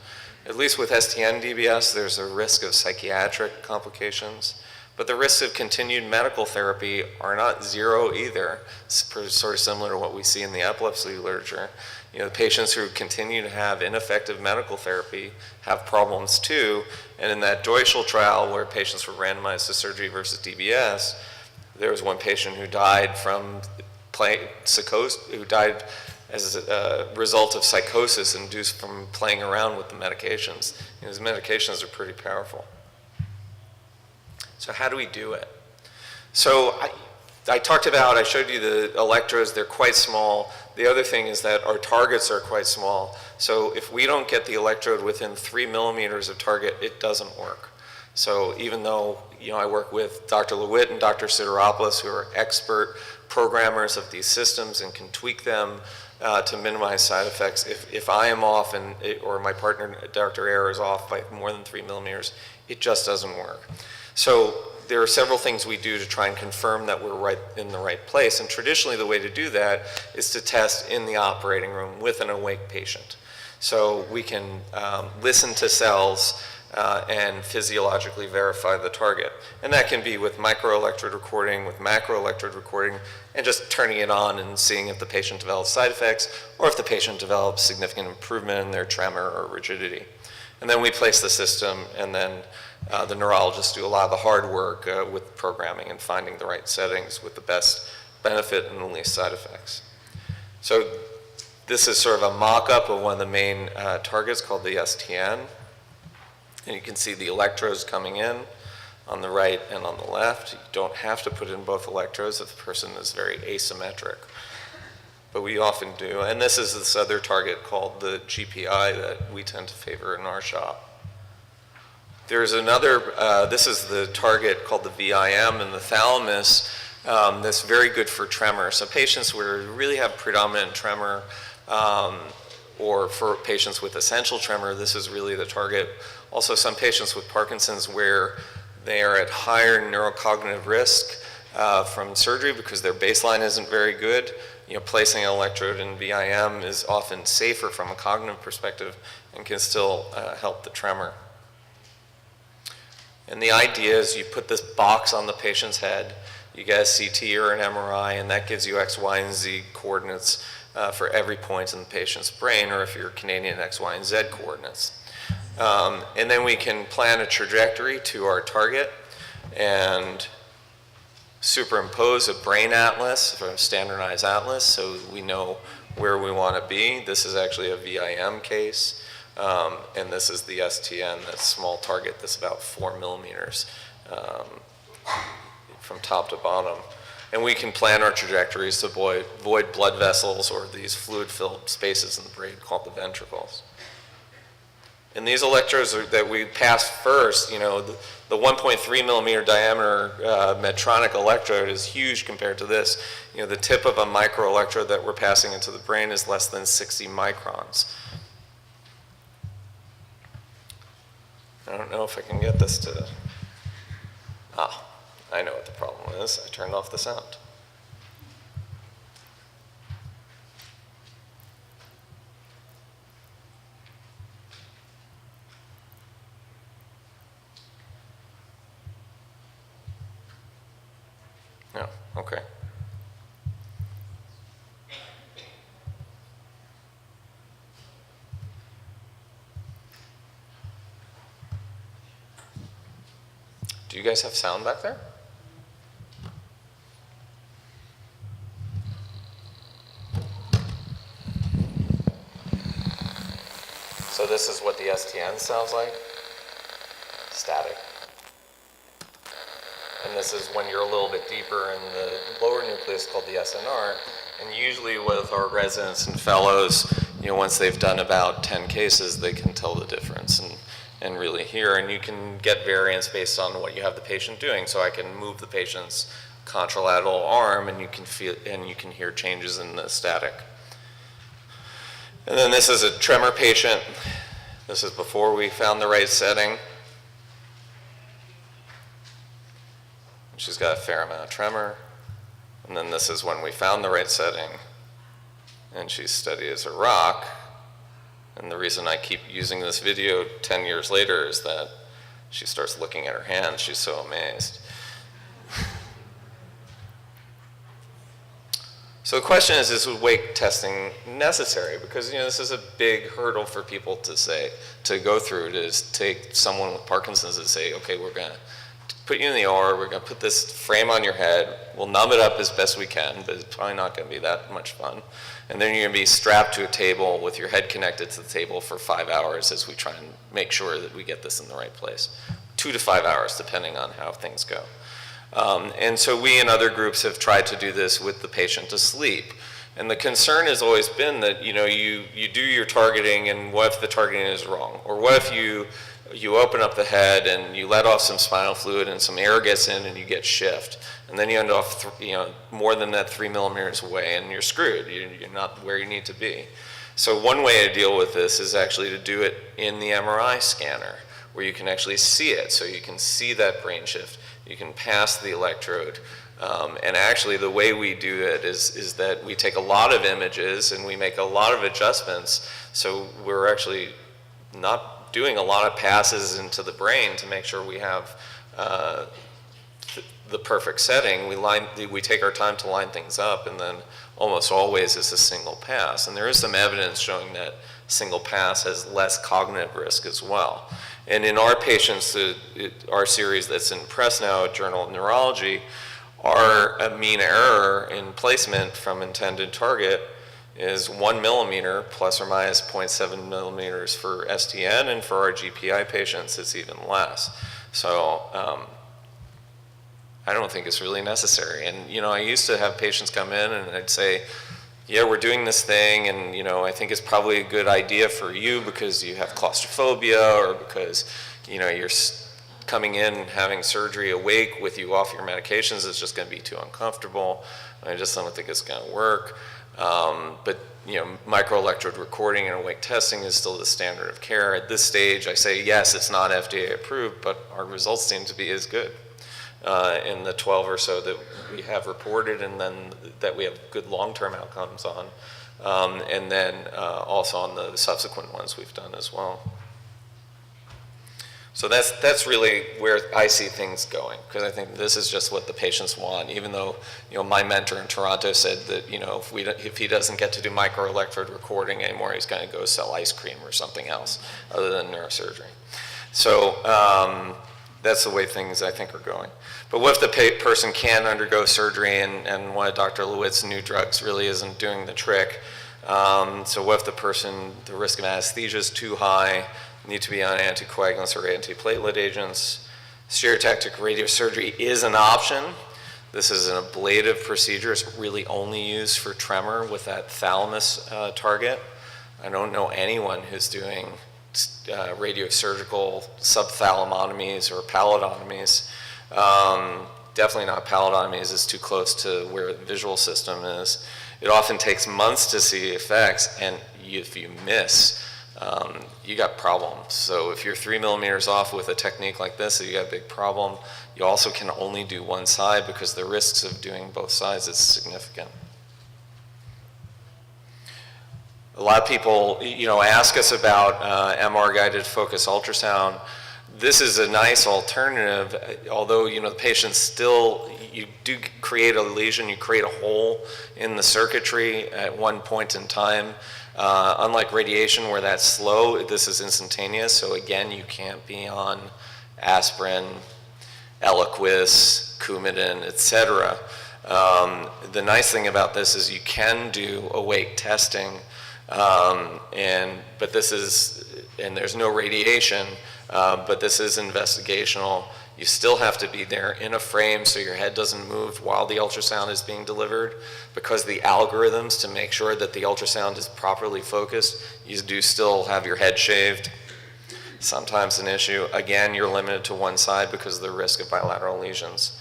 At least with STN DBS, there's a risk of psychiatric complications. But the risks of continued medical therapy are not 0 either. It's sort of similar to what we see in the epilepsy literature. You know, the patients who continue to have ineffective medical therapy have problems too. And in that Deutschel trial where patients were randomized to surgery versus DBS, there was one patient who died from who died as a result of psychosis induced from playing around with the medications. You know, these medications are pretty powerful. So how do we do it? So I showed you the electrodes, they're quite small. The other thing is that our targets are quite small. So if we don't get the electrode within 3 millimeters of target, it doesn't work. So even though, you know, I work with Dr. LeWitt and Dr. Sideropoulos, who are expert programmers of these systems and can tweak them to minimize side effects, if I am off or my partner, Dr. Ayer, is off by more than 3 millimeters, it just doesn't work. So there are several things we do to try and confirm that we're right in the right place. And traditionally, the way to do that is to test in the operating room with an awake patient. So we can listen to cells and physiologically verify the target. And that can be with microelectrode recording, with macroelectrode recording, and just turning it on and seeing if the patient develops side effects or if the patient develops significant improvement in their tremor or rigidity. And then we place the system, and then the neurologists do a lot of the hard work with programming and finding the right settings with the best benefit and the least side effects. So this is sort of a mock-up of one of the main targets called the STN. And you can see the electrodes coming in on the right and on the left. You don't have to put in both electrodes if the person is very asymmetric, but we often do. And this is this other target called the GPI that we tend to favor in our shop. There's another, this is the target called the VIM in the thalamus that's very good for tremor. So patients who really have predominant tremor or for patients with essential tremor, this is really the target. Also, some patients with Parkinson's where they are at higher neurocognitive risk from surgery because their baseline isn't very good. You know, placing an electrode in VIM is often safer from a cognitive perspective and can still help the tremor. And the idea is you put this box on the patient's head, you get a CT or an MRI, and that gives you X, Y, and Z coordinates for every point in the patient's brain, or if you're Canadian, X, Y, and Z coordinates. And then we can plan a trajectory to our target and superimpose a brain atlas or a standardized atlas so we know where we want to be. This is actually a VIM case, and this is the STN, that small target that's about 4 millimeters from top to bottom. And we can plan our trajectories to avoid blood vessels or these fluid-filled spaces in the brain called the ventricles. And these electrodes that we pass first, you know, the 1.3 millimeter diameter Medtronic electrode is huge compared to this. You know, the tip of a microelectrode that we're passing into the brain is less than 60 microns. I don't know if I can get this to, I know what the problem is. I turned off the sound. No, okay. Do you guys have sound back there? So this is what the STN sounds like. Static. And this is when you're a little bit deeper in the lower nucleus called the SNR. And usually with our residents and fellows, you know, once they've done about 10 cases, they can tell the difference and really hear. And you can get variance based on what you have the patient doing. So I can move the patient's contralateral arm and you can feel and you can hear changes in the static. And then this is a tremor patient. This is before we found the right setting. She's got a fair amount of tremor. And then this is when we found the right setting. And she's steady as a rock. And the reason I keep using this video 10 years later is that she starts looking at her hands. She's so amazed. So the question is weight testing necessary? Because this is a big hurdle for people to go through, to take someone with Parkinson's and say, okay, we're going to put you in the OR, we're going to put this frame on your head, we'll numb it up as best we can, but it's probably not going to be that much fun. And then you're going to be strapped to a table with your head connected to the table for 5 hours as we try and make sure that we get this in the right place. 2 to 5 hours, depending on how things go. And so we and other groups have tried to do this with the patient asleep. And the concern has always been that you do your targeting, and what if the targeting is wrong? Or what if you open up the head and you let off some spinal fluid and some air gets in and you get shift. And then you end up more than that 3 millimeters away and you're screwed. You're not where you need to be. So one way to deal with this is actually to do it in the MRI scanner, where you can actually see it. So you can see that brain shift. You can pass the electrode. And actually the way we do it is that we take a lot of images and we make a lot of adjustments. So we're actually not doing a lot of passes into the brain to make sure we have the perfect setting. We take our time to line things up, and then almost always it's a single pass. And there is some evidence showing that single pass has less cognitive risk as well. And in our patients, our series that's in press now at Journal of Neurology, our mean error in placement from intended target is 1 millimeter plus or minus 0.7 millimeters for STN, and for our GPI patients it's even less. So I don't think it's really necessary. And I used to have patients come in and I'd say, yeah, we're doing this thing, and I think it's probably a good idea for you because you have claustrophobia, or because you're coming in and having surgery awake with you off your medications is just going to be too uncomfortable. I just don't think it's going to work. But microelectrode recording and awake testing is still the standard of care. At this stage, I say yes, it's not FDA approved, but our results seem to be as good in the 12 or so that we have reported, and then that we have good long-term outcomes on, and then also on the subsequent ones we've done as well. So that's really where I see things going, because I think this is just what the patients want. Even though my mentor in Toronto said that if he doesn't get to do microelectrode recording anymore, he's going to go sell ice cream or something else other than neurosurgery. So that's the way things I think are going. But what if the person can undergo surgery and one of Dr. LeWitt's new drugs really isn't doing the trick? So what if the risk of anesthesia is too high, need to be on anticoagulants or antiplatelet agents? Stereotactic radiosurgery is an option. This is an ablative procedure. It's really only used for tremor with that thalamus target. I don't know anyone who's doing radiosurgical subthalamotomies or pallidotomies. Definitely not pallidotomies. It's too close to where the visual system is. It often takes months to see effects, and if you miss, you got problems. So if you're 3 millimeters off with a technique like this, you got a big problem. You also can only do one side because the risks of doing both sides is significant. A lot of people, ask us about MR-guided focus ultrasound. This is a nice alternative, although, the patient still, you do create a lesion, you create a hole in the circuitry at one point in time. Unlike radiation where that's slow, this is instantaneous. So again, you can't be on aspirin, Eliquis, Coumadin, etc. The nice thing about this is you can do awake testing, but there's no radiation, but this is investigational. You still have to be there in a frame so your head doesn't move while the ultrasound is being delivered, because the algorithms to make sure that the ultrasound is properly focused, you do still have your head shaved. Sometimes an issue. Again, you're limited to one side because of the risk of bilateral lesions.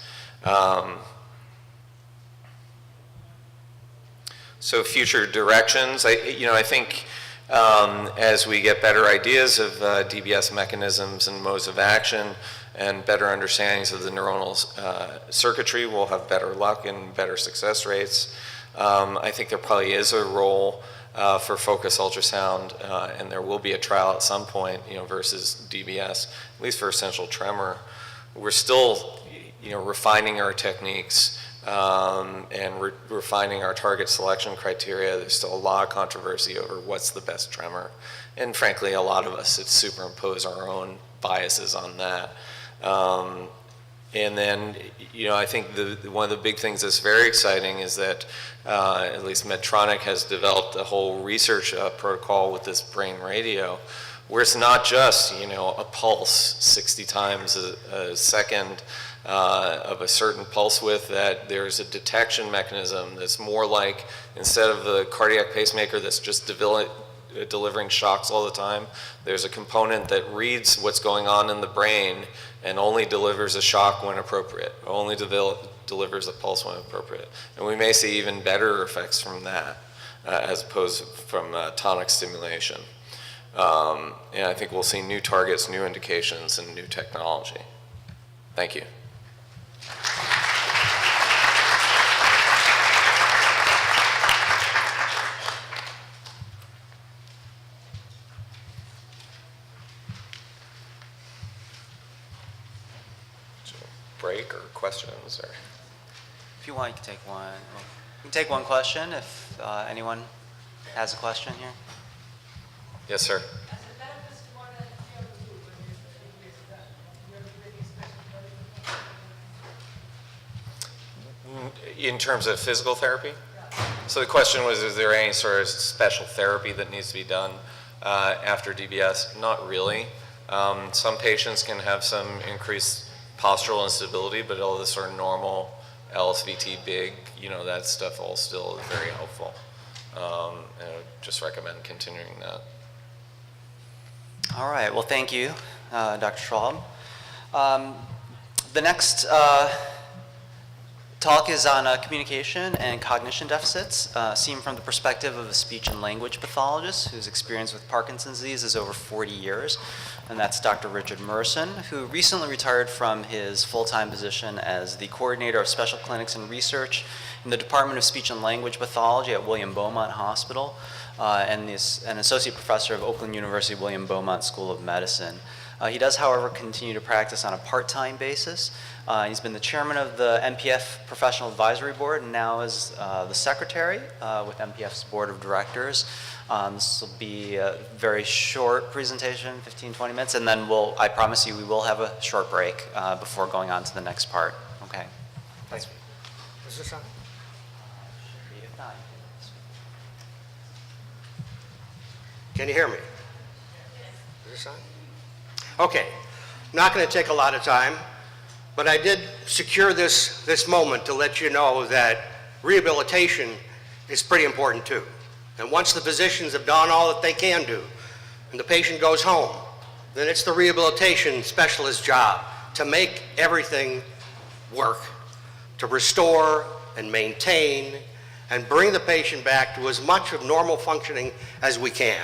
So future directions, I think as we get better ideas of DBS mechanisms and modes of action and better understandings of the neuronal circuitry, we'll have better luck and better success rates. I think there probably is a role for focus ultrasound, and there will be a trial at some point, versus DBS, at least for essential tremor. We're still, refining our techniques. and refining our target selection criteria. There's still a lot of controversy over what's the best tremor. And frankly, a lot of us superimpose our own biases on that. And then, I think one of the big things that's very exciting is that at least Medtronic has developed a whole research protocol with this brain radio, where it's not just, a pulse 60 times a second of a certain pulse width, that there's a detection mechanism that's more like, instead of the cardiac pacemaker that's just delivering shocks all the time, there's a component that reads what's going on in the brain and only delivers a shock when appropriate, only delivers a pulse when appropriate. And we may see even better effects from that as opposed from tonic stimulation. And I think we'll see new targets, new indications, and new technology. Thank you. Break or questions? Or If you want, you can take one. You can take one question if anyone has a question here. Yes, sir. In terms of physical therapy? So the question was, is there any sort of special therapy that needs to be done after DBS? Not really. Some patients can have some increased postural instability, but all this sort of normal LSVT big, that stuff all still is very helpful. And I would just recommend continuing that. All right, well, thank you, Dr. Schwalb. The next talk is on communication and cognition deficits, seen from the perspective of a speech and language pathologist whose experience with Parkinson's disease is over 40 years. And that's Dr. Richard Merson, who recently retired from his full-time position as the coordinator of special clinics and research in the Department of Speech and Language Pathology at William Beaumont Hospital, and is an associate professor of Oakland University William Beaumont School of Medicine. He does, however, continue to practice on a part-time basis. He's been the chairman of the MPF Professional Advisory Board and now is the secretary with MPF's board of directors. This will be a very short presentation, 15-20 minutes, and then I promise you we will have a short break before going on to the next part. Okay. Thanks. Is this on? Can you hear me? Is this on? Okay. Not going to take a lot of time, but I did secure this moment to let you know that rehabilitation is pretty important too. And once the physicians have done all that they can do, and the patient goes home, then it's the rehabilitation specialist's job to make everything work, to restore and maintain and bring the patient back to as much of normal functioning as we can.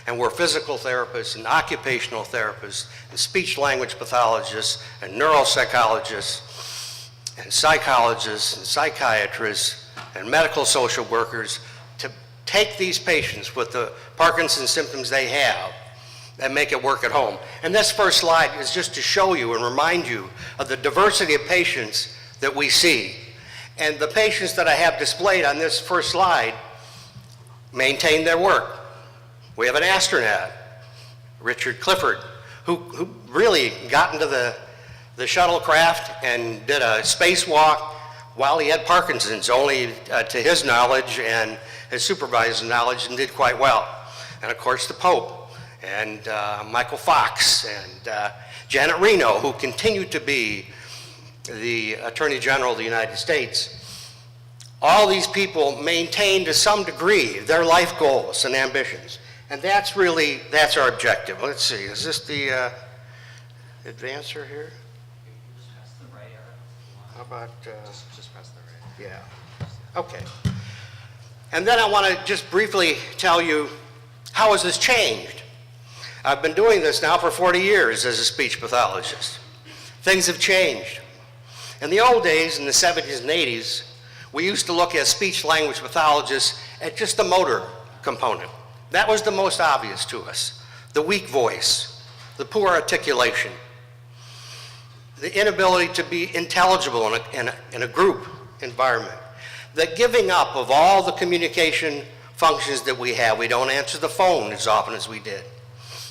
And we're physical therapists and occupational therapists and speech-language pathologists and neuropsychologists and psychologists and psychiatrists and medical social workers to take these patients with the Parkinson's symptoms they have and make it work at home. And this first slide is just to show you and remind you of the diversity of patients that we see. And the patients that I have displayed on this first slide maintain their work. We have an astronaut, Richard Clifford, who really got into the shuttlecraft and did a spacewalk while he had Parkinson's, only to his knowledge and his supervisor's knowledge, and did quite well. And of course the Pope, and Michael Fox, and Janet Reno, who continued to be the Attorney General of the United States. All these people maintain to some degree their life goals and ambitions. And that's our objective. Let's see, is this the advancer here? Just press the right arrow. How about, Just press the right. yeah, okay. And then I want to just briefly tell you, how has this changed? I've been doing this now for 40 years as a speech pathologist. Things have changed. In the old days, in the 70s and 80s, we used to look at speech-language pathologists at just the motor component. That was the most obvious to us. The weak voice, the poor articulation, the inability to be intelligible in a group, environment. The giving up of all the communication functions that we have. We don't answer the phone as often as we did.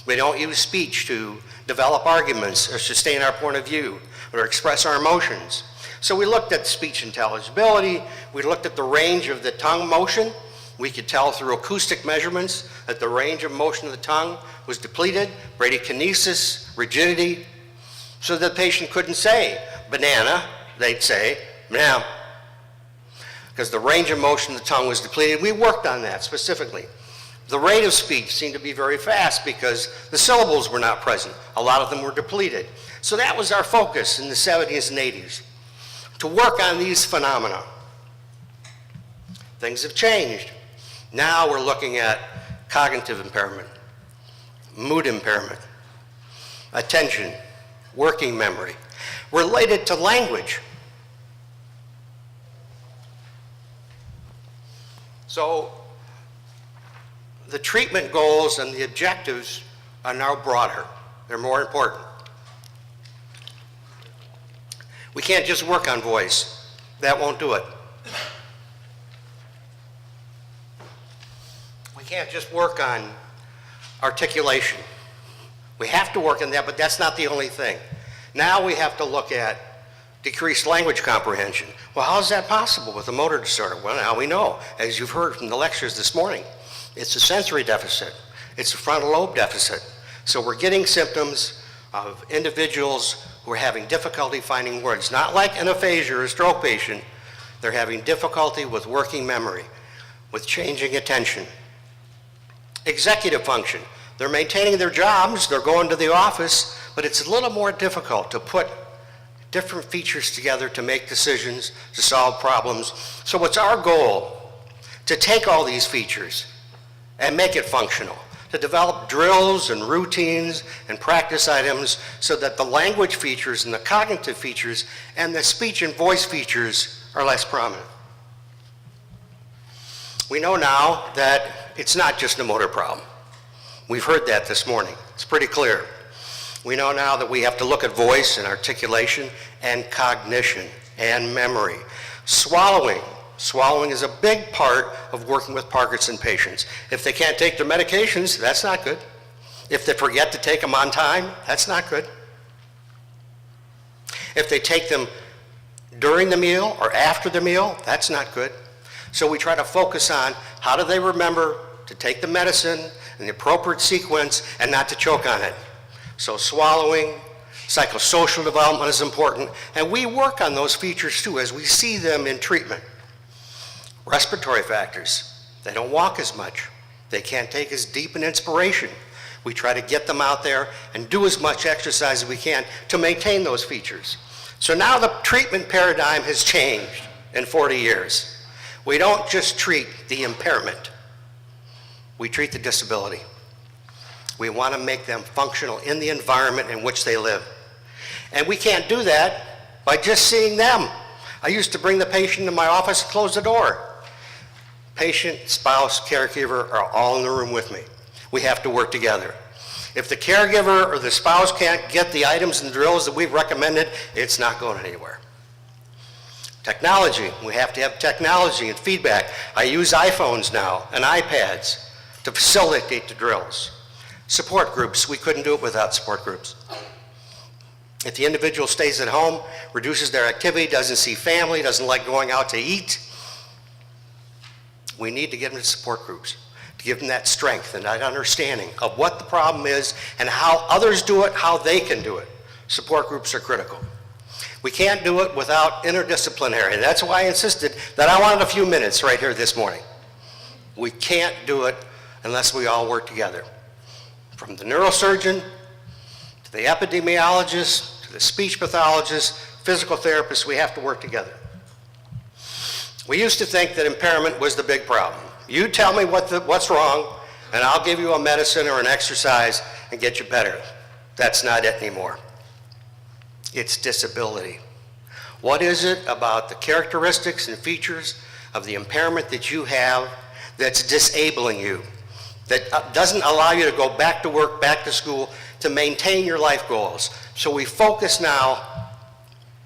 We don't use speech to develop arguments or sustain our point of view or express our emotions. So we looked at speech intelligibility. We looked at the range of the tongue motion. We could tell through acoustic measurements that the range of motion of the tongue was depleted, bradykinesis, rigidity, so the patient couldn't say banana, they'd say banana, because the range of motion of the tongue was depleted. We worked on that specifically. The rate of speech seemed to be very fast because the syllables were not present. A lot of them were depleted. So that was our focus in the 70s and 80s, to work on these phenomena. Things have changed. Now we're looking at cognitive impairment, mood impairment, attention, working memory, related to language. So the treatment goals and the objectives are now broader. They're more important. We can't just work on voice. That won't do it. We can't just work on articulation. We have to work on that, but that's not the only thing. Now we have to look at decreased language comprehension. Well, how is that possible with a motor disorder? Well, now we know, as you've heard from the lectures this morning, it's a sensory deficit. It's a frontal lobe deficit. So we're getting symptoms of individuals who are having difficulty finding words. Not like an aphasia or a stroke patient. They're having difficulty with working memory, with changing attention. Executive function. They're maintaining their jobs, they're going to the office, but it's a little more difficult to put different features together to make decisions, to solve problems. So it's our goal to take all these features and make it functional, to develop drills and routines and practice items so that the language features and the cognitive features and the speech and voice features are less prominent. We know now that it's not just a motor problem. We've heard that this morning. It's pretty clear. We know now that we have to look at voice and articulation and cognition and memory. Swallowing. Swallowing is a big part of working with Parkinson patients. If they can't take their medications, that's not good. If they forget to take them on time, that's not good. If they take them during the meal or after the meal, that's not good. So we try to focus on how do they remember to take the medicine in the appropriate sequence and not to choke on it. So swallowing, psychosocial development is important, and we work on those features too as we see them in treatment. Respiratory factors, they don't walk as much. They can't take as deep an inspiration. We try to get them out there and do as much exercise as we can to maintain those features. So now the treatment paradigm has changed in 40 years. We don't just treat the impairment. We treat the disability. We want to make them functional in the environment in which they live. And we can't do that by just seeing them. I used to bring the patient to my office and close the door. Patient, spouse, caregiver are all in the room with me. We have to work together. If the caregiver or the spouse can't get the items and drills that we've recommended, it's not going anywhere. Technology, we have to have technology and feedback. I use iPhones now and iPads to facilitate the drills. Support groups, we couldn't do it without support groups. If the individual stays at home, reduces their activity, doesn't see family, doesn't like going out to eat, we need to get them to support groups, to give them that strength and that understanding of what the problem is and how others do it, how they can do it. Support groups are critical. We can't do it without interdisciplinary. That's why I insisted that I wanted a few minutes right here this morning. We can't do it unless we all work together. From the neurosurgeon, to the epidemiologist, to the speech pathologist, physical therapist, we have to work together. We used to think that impairment was the big problem. You tell me what's wrong, and I'll give you a medicine or an exercise and get you better. That's not it anymore. It's disability. What is it about the characteristics and features of the impairment that you have that's disabling you, that doesn't allow you to go back to work, back to school, to maintain your life goals? So we focus now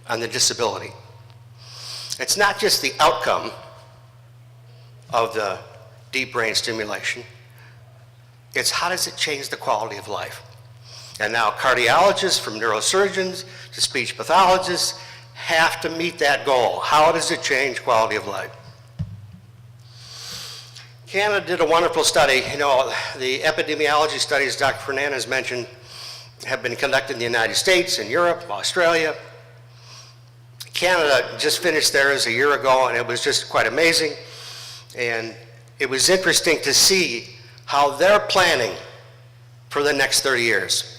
on the disability. It's not just the outcome of the deep brain stimulation, it's how does it change the quality of life. And now cardiologists, from neurosurgeons to speech pathologists, have to meet that goal. How does it change quality of life? Canada did a wonderful study. You know, the epidemiology studies Dr. Fernandez mentioned have been conducted in the United States, in Europe, Australia. Canada just finished theirs a year ago, and it was just quite amazing. And it was interesting to see how they're planning for the next 30 years.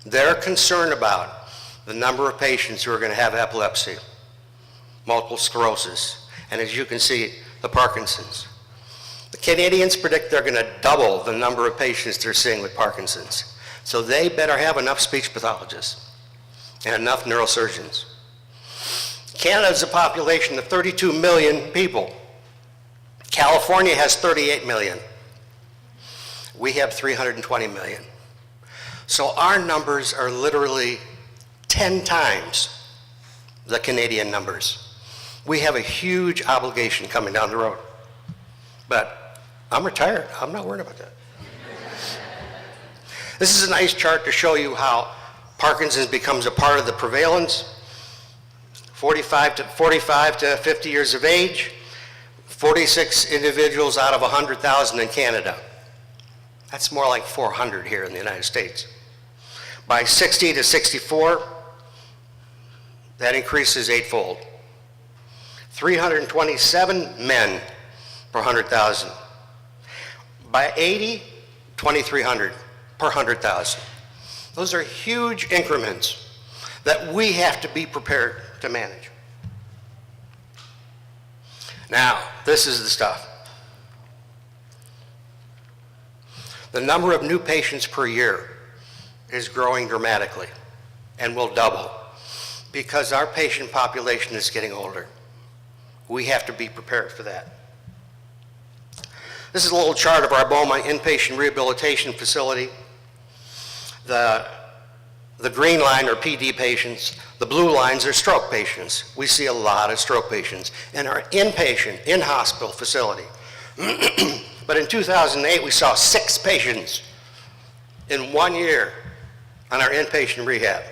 They're concerned about the number of patients who are going to have epilepsy, multiple sclerosis, and as you can see, the Parkinson's. The Canadians predict they're going to double the number of patients they're seeing with Parkinson's. So they better have enough speech pathologists and enough neurosurgeons. Canada has a population of 32 million people. California has 38 million. We have 320 million. So our numbers are literally 10 times the Canadian numbers. We have a huge obligation coming down the road. But I'm retired. I'm not worried about that. This is a nice chart to show you how Parkinson's becomes a part of the prevalence. 45 to 50 years of age, 46 individuals out of 100,000 in Canada. That's more like 400 here in the United States. By 60 to 64, that increases eightfold. 327 men per 100,000. By 80, 2,300 per 100,000. Those are huge increments that we have to be prepared to manage. Now, this is the stuff. The number of new patients per year is growing dramatically and will double because our patient population is getting older. We have to be prepared for that. This is a little chart of our Beaumont inpatient rehabilitation facility. The green line are PD patients. The blue lines are stroke patients. We see a lot of stroke patients in our inpatient, in-hospital facility. But in 2008, we saw 6 patients in 1 year on our inpatient rehab.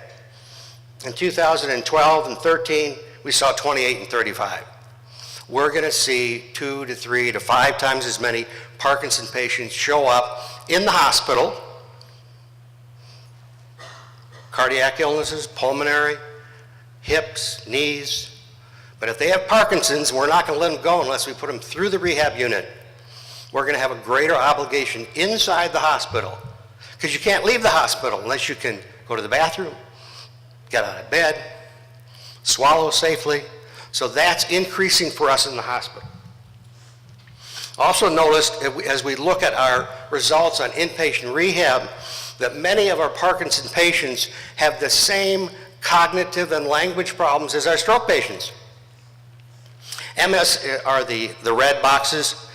In 2012 and 13, we saw 28 and 35. We're going to see 2 to 3 to 5 times as many Parkinson patients show up in the hospital. Cardiac illnesses, pulmonary, hips, knees. But if they have Parkinson's, we're not going to let them go unless we put them through the rehab unit. We're going to have a greater obligation inside the hospital because you can't leave the hospital unless you can go to the bathroom, get out of bed, swallow safely. So that's increasing for us in the hospital. Also notice, as we look at our results on inpatient rehab, that many of our Parkinson patients have the same cognitive and language problems as our stroke patients. MS are the red boxes,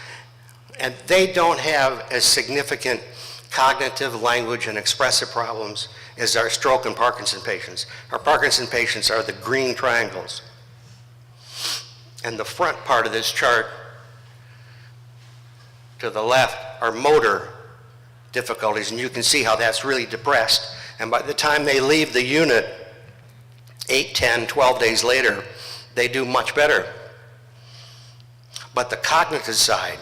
and they don't have as significant cognitive, language, and expressive problems as our stroke and Parkinson patients. Our Parkinson patients are the green triangles. And the front part of this chart to the left are motor difficulties, and you can see how that's really depressed. And by the time they leave the unit, 8, 10, 12 days later, they do much better. But the cognitive side,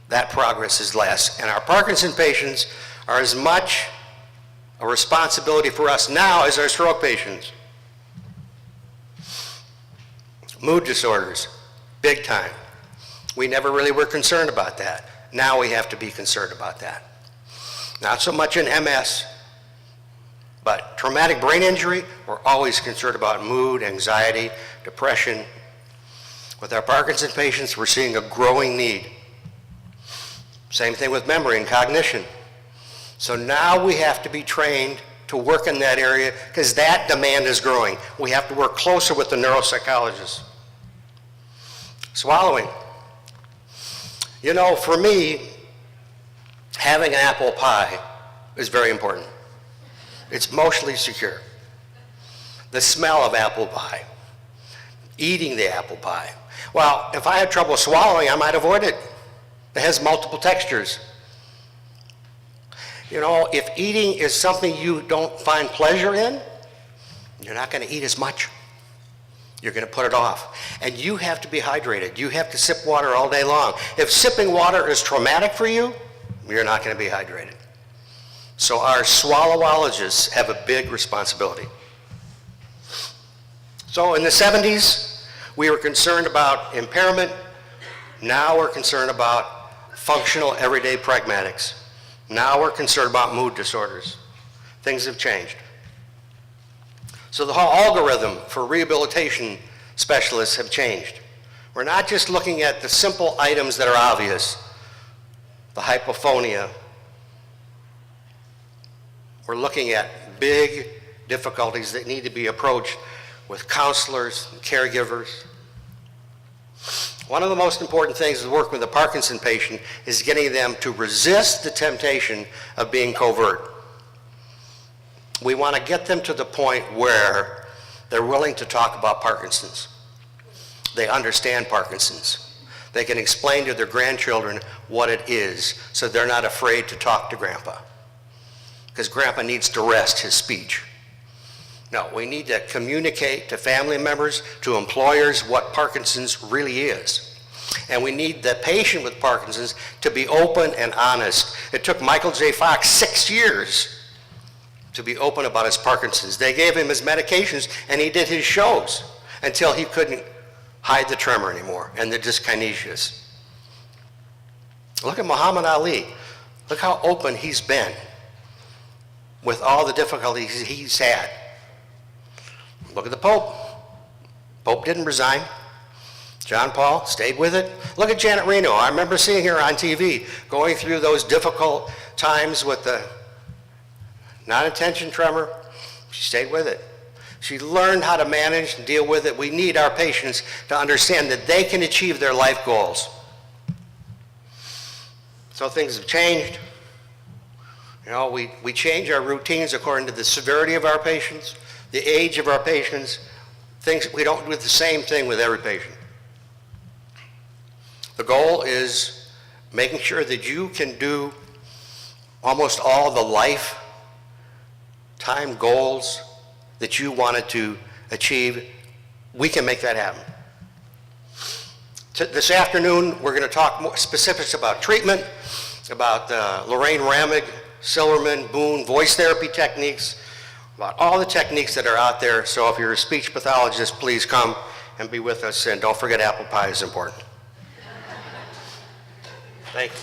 that progress is less. And our Parkinson patients are as much a responsibility for us now as our stroke patients. Mood disorders, big time. We never really were concerned about that. Now we have to be concerned about that. Not so much in MS, but traumatic brain injury, we're always concerned about mood, anxiety, depression. With our Parkinson patients, we're seeing a growing need. Same thing with memory and cognition. So now we have to be trained to work in that area because that demand is growing. We have to work closer with the neuropsychologists. Swallowing. You know, for me, having an apple pie is very important. It's emotionally secure. The smell of apple pie. Eating the apple pie. Well, if I had trouble swallowing, I might avoid it. It has multiple textures. You know, if eating is something you don't find pleasure in, you're not going to eat as much. You're going to put it off. And you have to be hydrated. You have to sip water all day long. If sipping water is traumatic for you, you're not going to be hydrated. So our swallowologists have a big responsibility. So in the 70s, we were concerned about impairment. Now we're concerned about functional everyday pragmatics. Now we're concerned about mood disorders. Things have changed. So the whole algorithm for rehabilitation specialists have changed. We're not just looking at the simple items that are obvious, the hypophonia. We're looking at big difficulties that need to be approached with counselors and caregivers. One of the most important things to work with a Parkinson patient is getting them to resist the temptation of being covert. We want to get them to the point where they're willing to talk about Parkinson's. They understand Parkinson's. They can explain to their grandchildren what it is, so they're not afraid to talk to Grandpa. Because Grandpa needs to rest his speech. No, we need to communicate to family members, to employers, what Parkinson's really is. And we need the patient with Parkinson's to be open and honest. It took Michael J. Fox 6 years to be open about his Parkinson's. They gave him his medications and he did his shows until he couldn't hide the tremor anymore and the dyskinesias. Look at Muhammad Ali. Look how open he's been with all the difficulties he's had. Look at the Pope. Pope didn't resign. John Paul stayed with it. Look at Janet Reno. I remember seeing her on TV going through those difficult times with the non-attention tremor. She stayed with it. She learned how to manage and deal with it. We need our patients to understand that they can achieve their life goals. So things have changed. You know, we change our routines according to the severity of our patients, the age of our patients. Things, we don't do the same thing with every patient. The goal is making sure that you can do almost all the lifetime goals that you wanted to achieve. We can make that happen. This afternoon, we're going to talk more specifics about treatment, about Lorraine Ramig, Silverman, Boone, voice therapy techniques, about all the techniques that are out there. So if you're a speech pathologist, please come and be with us. And don't forget, apple pie is important. Thank you.